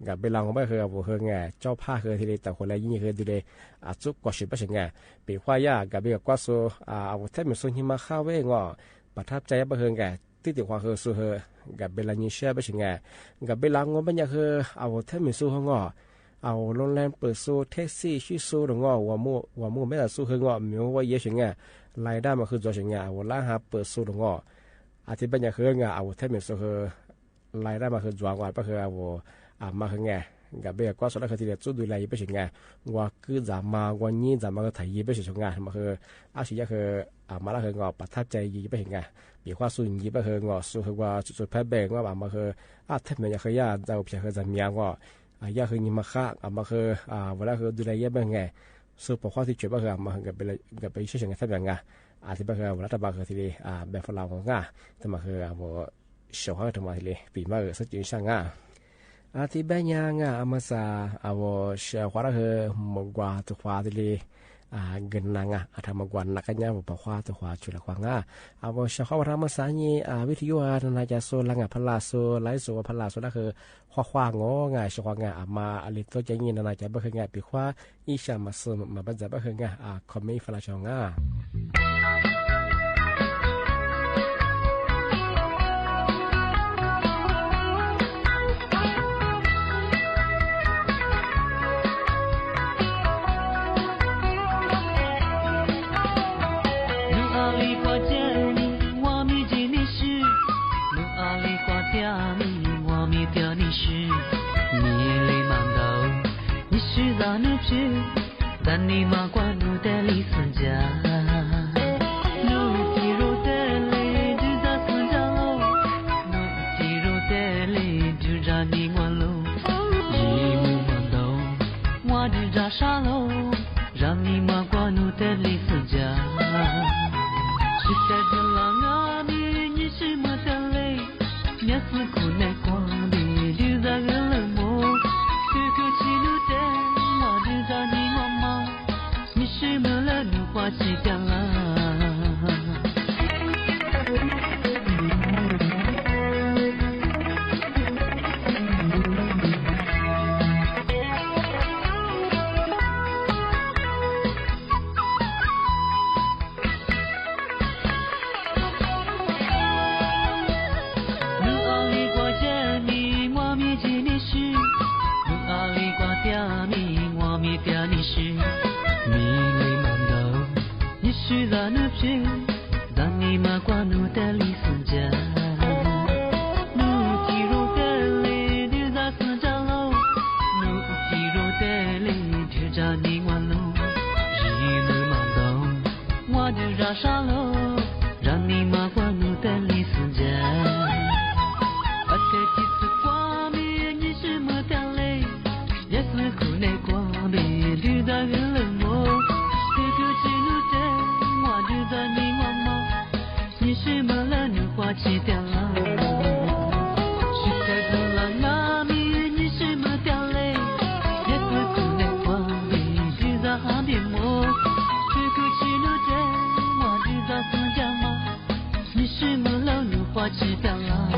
กับเวลาของแบบคือเอาคือไงเจ้าผ้าคือที่แต่คนแรกยิ่งคือดูเลยจุกกว่าสิบเป็นไงปีกว่ายากกับเบี้ยกว่าสู้เอาแทบไม่สู้ที่มาเข้าเว้งประทับใจแบบคือไงที่ติดความคือสู้กับเวลายิ่งเชื่อเป็นไงกับเวลาของมันยังคือเอาแทบไม่สู้เขาเอาโรงแรมเปิดสู้แท็กซี่ชื่อสู้หรืองว่ามู่ไม่ได้สู้คืองมีว่าเยอะอย่างเงี้ยรายได้มันคือตัวอย่างเงี้ยเอาล่าหาเปิดสู้หรืองอาทิตย์เป็นอย่างคือเงี้ยเอาแทบไม่สู้คือรายได้มันคือจวงกว่าก็คือเอามาคือเงี้ยกับเบี้ยก็สุดท้ายคือที่เด็ดสู้ดูแลยี่เป็นอย่างเงี้ยว่าคือจะมาวันนี้จะมาก็ถ่ายยี่เป็นอย่างเงี้ยมันคืออาชีพคือมาแล้วคืองประทับใจยี่เป็นอย่างเงี้ยปีว่าสู้ยี่เป็นคืองสู้คือว่าสุดแพ้แบงว่ามันคือแทบไม่อยากคือยาจะเพียงคือจะมียาคือยิมาค่ามาคือเวลาคือดูแลเยอะเป็นไงสู้ปกครองที่ช่วยบ้างคือมากับไปช่วยงานทำอย่างไงที่บ้างคือรัฐบาลคือที่แบบฝรั่งของง่าแต่มาคือเชี่ยวชาญทำมาที่ปีมาสักจุดช่างง่าที่บ้านยังมาซาเชี่ยวชาญคือมกว่าตัวฟ้าที่เงินนางทำมากว่านักการเมืองปกครองตัวฟ้าช่วยละควางเชี่ยวชาญทำมาสานีวิทยุนาจะโซลังพลาโซไลโซพลาโซนั่นคือควางงเชี่ยวชาญมาอะไรตัวใจเงินนาจะบ้างคือปีควาอิชามาซึมมาบันจะบ้างคือคอมมิฟลาชง但你马关路的里孙家，路西路的里就在孙家路，路西路的里就在你关路，一木马头，我就在沙路，让你马关路的里孙家。是在这浪啊你，你是马的嘞，你是苦难光的，就在个冷漠，这个西路的，我就在你。是没了怒花起江路阿里挂着你，我面前的是，路阿里挂着你，我面前的是。是那那片，让你马关路的里孙家，路西路的里就在孙家路，路西路的里就在你关路，一路马东，我就绕沙路，让你马关路的里孙家，而且几次光明你指标啊。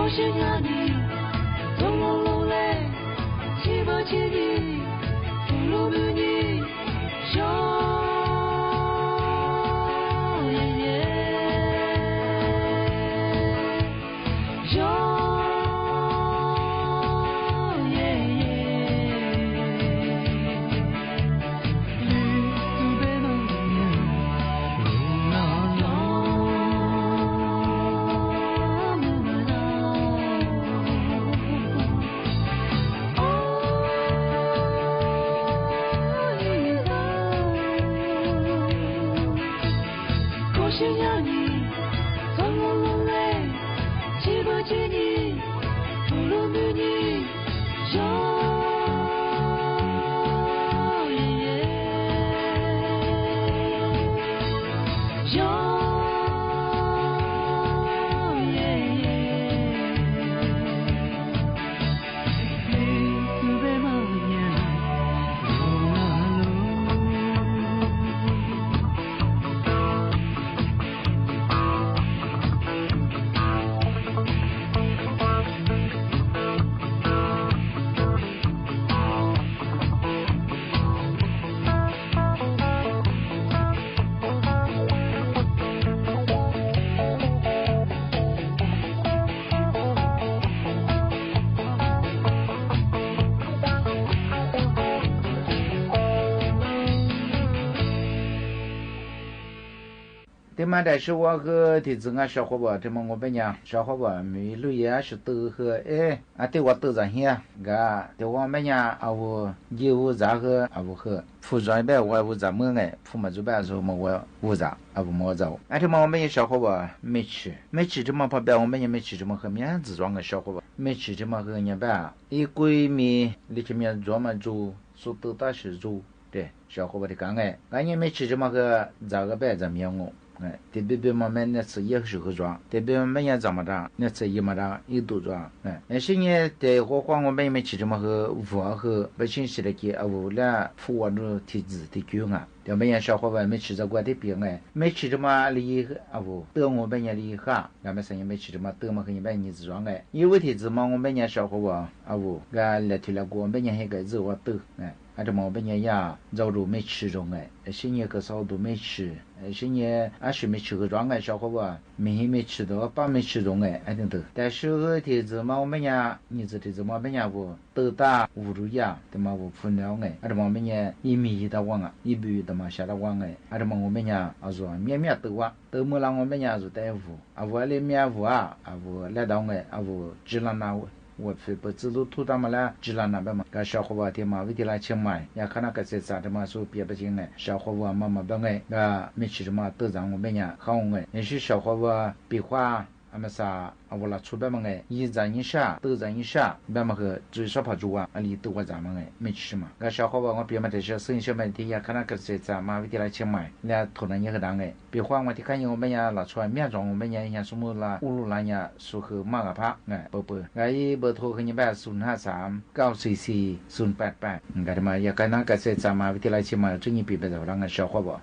想呀你，从我落来，七八千里，不如不你，小爷爷，小爷爷，绿土白毛呀，路啦啦。想要你，从我落来，七八千里，不如不你，小爷爷，小爷爷，绿土白毛呀，路啦路。这嘛但是我和弟子俺小伙伴，这么我们讲小伙伴没路也是都和对我都在here，对我们讲我业务咋和我和服装呗，我咋么服么就呗说么我咋不么走，这么我们小伙伴没吃这么旁边我们也没吃这么和面子装的小伙伴没吃这么和人呗，一闺蜜里这面专门做说都大是做对小伙伴的讲俺也没吃这么个咋个呗怎么样哦。特别我们那次也是个装，特别我们也怎么着，那次也么着也都装。现在在火花我们也没去这么和我和不清晰的给我俩服务的体制的救啊，我们也小伙伴没去这过的病没去这么厉害得我们也厉害，俺们生意没去这么得么和你们你子装因为体制嘛我们也小伙伴俺来推了过我们也那个子我得这么我们也呀肉都没吃中现在个少都没吃。现在是没吃个装小伙伴没吃到把没吃中等等但是体制嘛我们呀你这体制嘛我们呀都打无路呀对嘛我分了这么我们呀一米一的网一米的嘛下的网这么我们呀说面都网都没让我们呀就带服我里面服我来到我只能拿我非不知道土他们了，知道那边嘛？个小伙伴天嘛，为的来清迈，也看那个在啥的嘛，说别不行小伙伴妈妈不没吃什么都让我们呀好也是小伙伴比划。俺们啥我拉出边嘛一人一下都人一下边嘛个最少跑住里都我咱们没吃嘛个小伙伴我别嘛这些生小妹的也看那个在咱嘛为的来清迈那头那也个当别话我的看我们呀拉出来面装我们呀什么啦乌鲁兰呀说和马个帕不不头和你办053 944 088个嘛也看那个在咱嘛为的来清迈真一别的让个小伙伴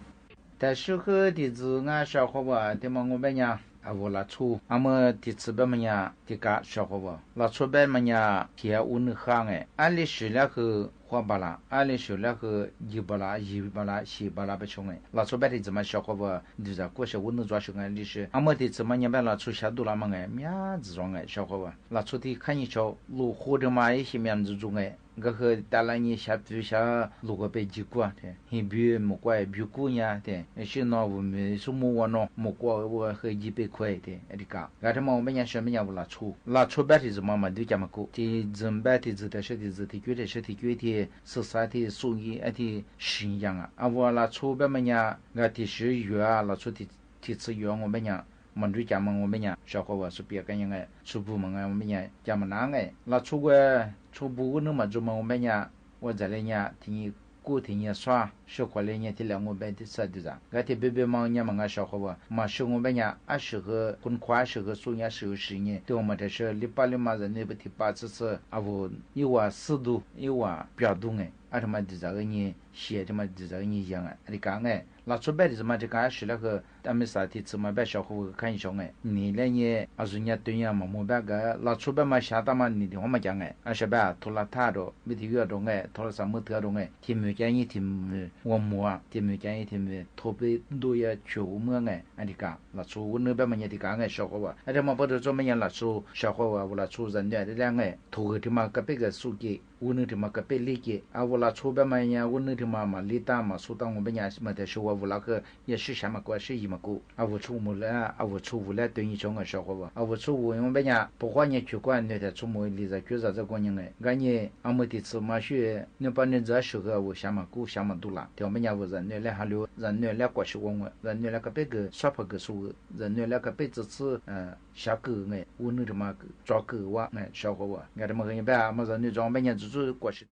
但是和的子俺小伙伴的嘛我们呀我拉出俺们的这边么呀的个小伙伴拉出边么呀贴乌能行俺里是那个花巴拉俺里是那个一巴拉西巴拉不穷拉出边的这么小伙伴就是过些乌能抓熊里是俺们的这么年边拉出下多了么面子装小伙伴拉出的看一瞧路火的嘛一些面子中个和带来你下比下如果被击过的你比么怪比过呀的是那我们什么我呢么过我和100块的这个俺他妈我们也什么也不拉出白的怎么都这么过的真白的的是的觉得是的觉得是啥的所以的信仰我拉出白么呀俺的是月拉出的次月我们呀们对家们我们呀小伙伴是别个样出部门我们呀家们哪拉出个出部那么做么我们呀我在那呀听过听呀耍小伙来呀听了我们的啥的啥俺的别嘛呀嘛小伙伴嘛是我们呀适合很快适合所呀适合10年对我们这是180嘛人那不提8次我140度1标度他妈的这个呢写这么这个影响啊，你讲哎，那出版的什么这个是那个咱们啥的怎么办小伙看一下哎，你那年啊人家对呀嘛没办个，那出版嘛下到嘛你的我们讲哎，啊是吧？拖拉他的，没体育动哎，拖拉什么特动哎，天没建议天我摸啊，天没建议天拖被多呀求么哎，啊你讲那出那边嘛也的讲哎小伙啊，啊这么不得做么样那出小伙啊，我那出人家的两个，拖个的嘛个别个书记。我那天嘛个别理解，啊，我那出版嘛呀，我那天嘛理当嘛，苏当我们家嘛在说我那个也是什么关系一么个，啊，我出没了，啊，我出无了等于种个小伙吧，啊，我出我们家不花年去管那天出没里在就是这个人哎，俺也俺们的次嘛学，你把人这时候我什么股什么多了，对我们家我人那来还留人那来过去问我，人那来个别个耍破个数，人那来个别这次下个哎，我那他妈抓个哇哎小伙吧，俺他妈很一般，么人那装半年就是过去。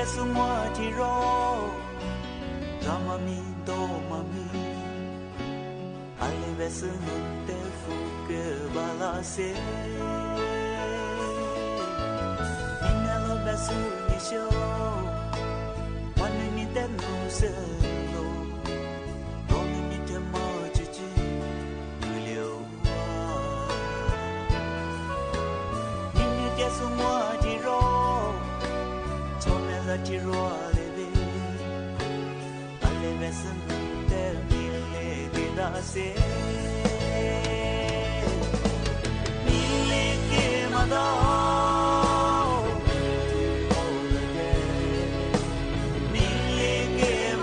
Semua tiro Ramami do mami Ale besu te fuke balase Inalo besu nisho Wanu ni te no selo Romi ni te mo chichi Julio Nini te semua tiro la tiro leve alle vesen del mille di la se mille che mado mille che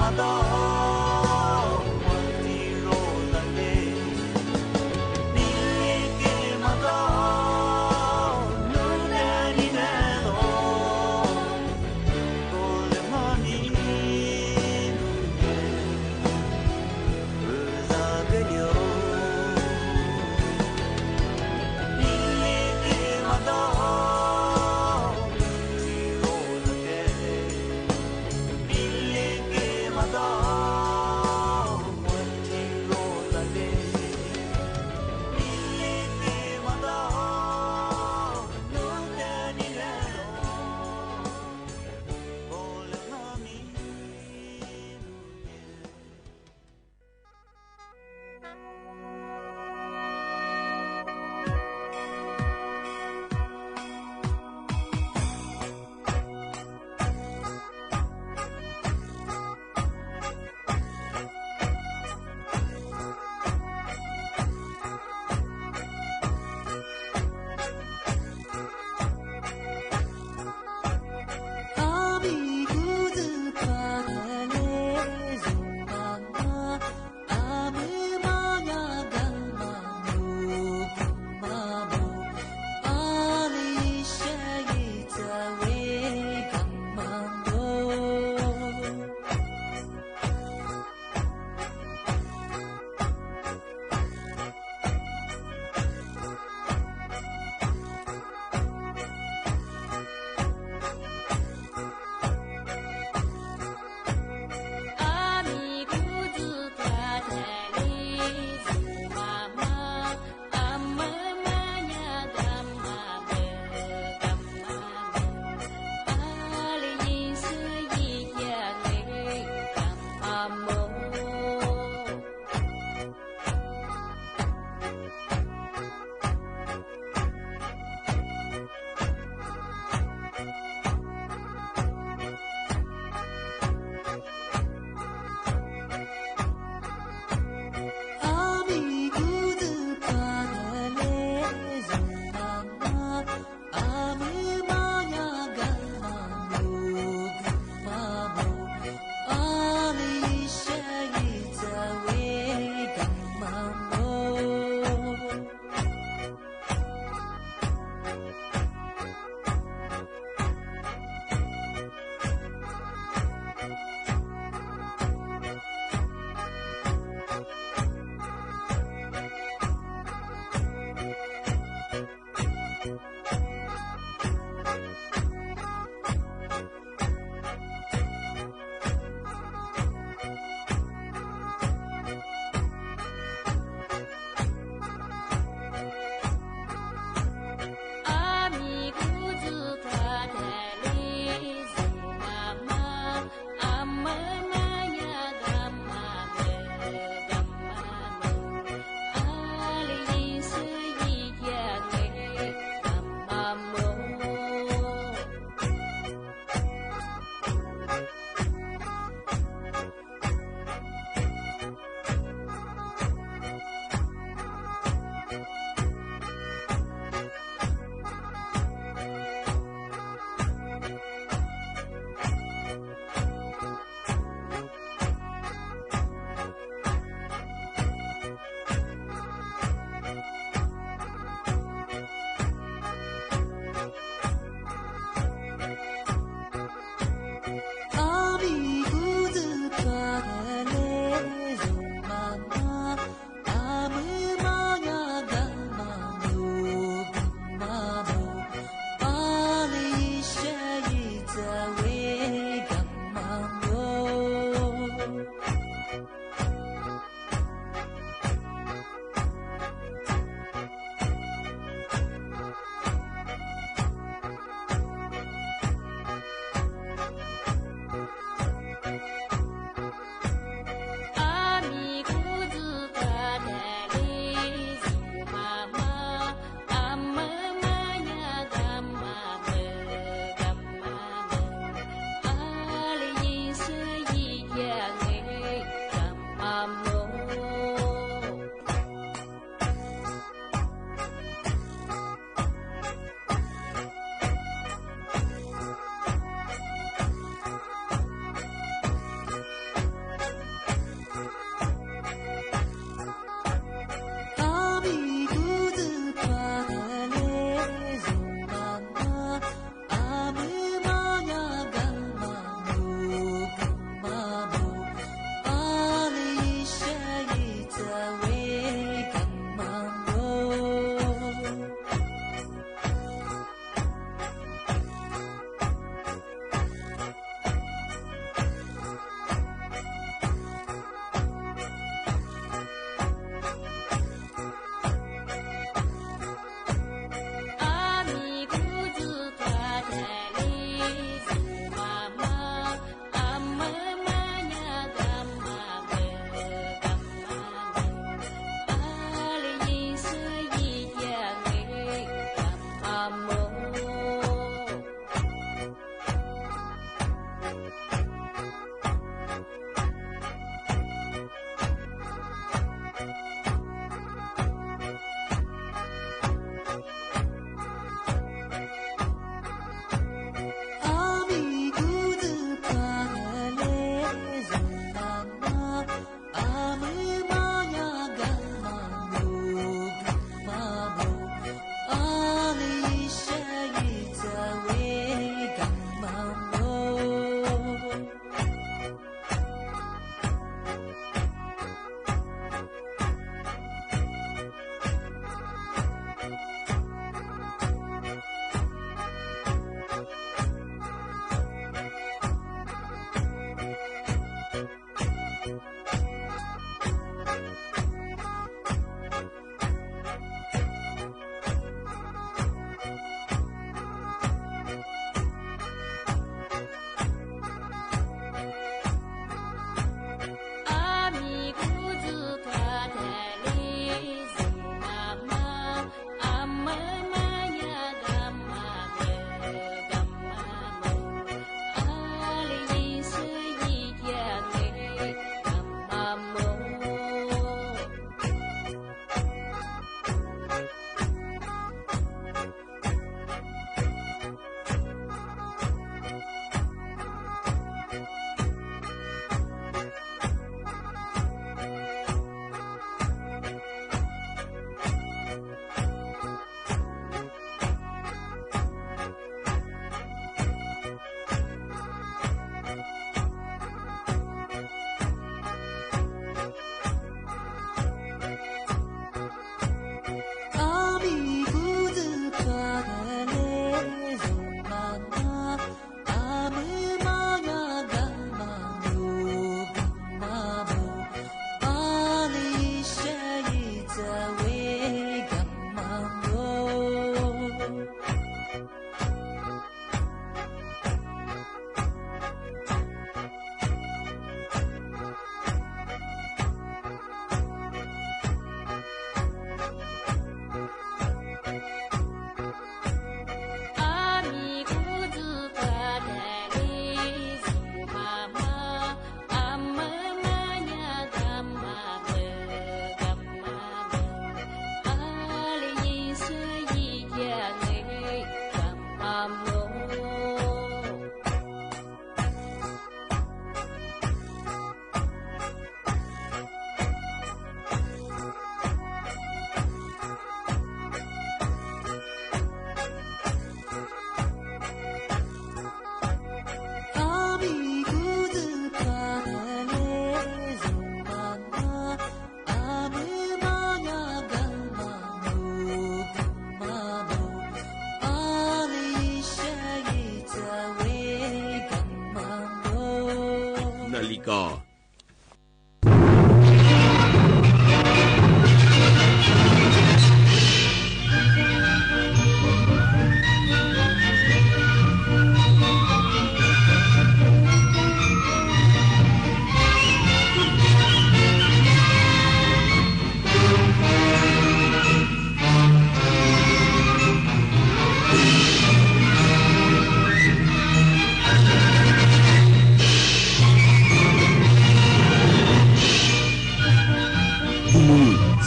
กา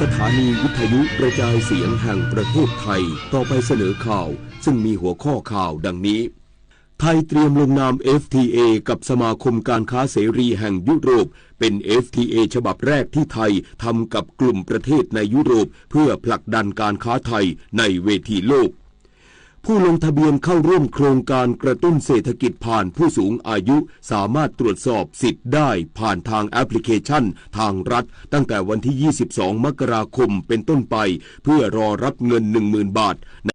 สถานีวิทยุกระจายเสียงแห่งประเทศไทยต่อไปเสนอข่าวซึ่งมีหัวข้อข่าวดังนี้ไทยเตรียมลงนาม FTA กับสมาคมการค้าเสรีแห่งยุโรปเป็น FTA ฉบับแรกที่ไทยทำกับกลุ่มประเทศในยุโรปเพื่อผลักดันการค้าไทยในเวทีโลกผู้ลงทะเบียนเข้าร่วมโครงการกระตุ้นเศรษฐกิจผ่านผู้สูงอายุสามารถตรวจสอบสิทธิ์ได้ผ่านทางแอปพลิเคชันทางรัฐตั้งแต่วันที่22 มกราคมเป็นต้นไปเพื่อรอรับเงิน 10,000 บาทใน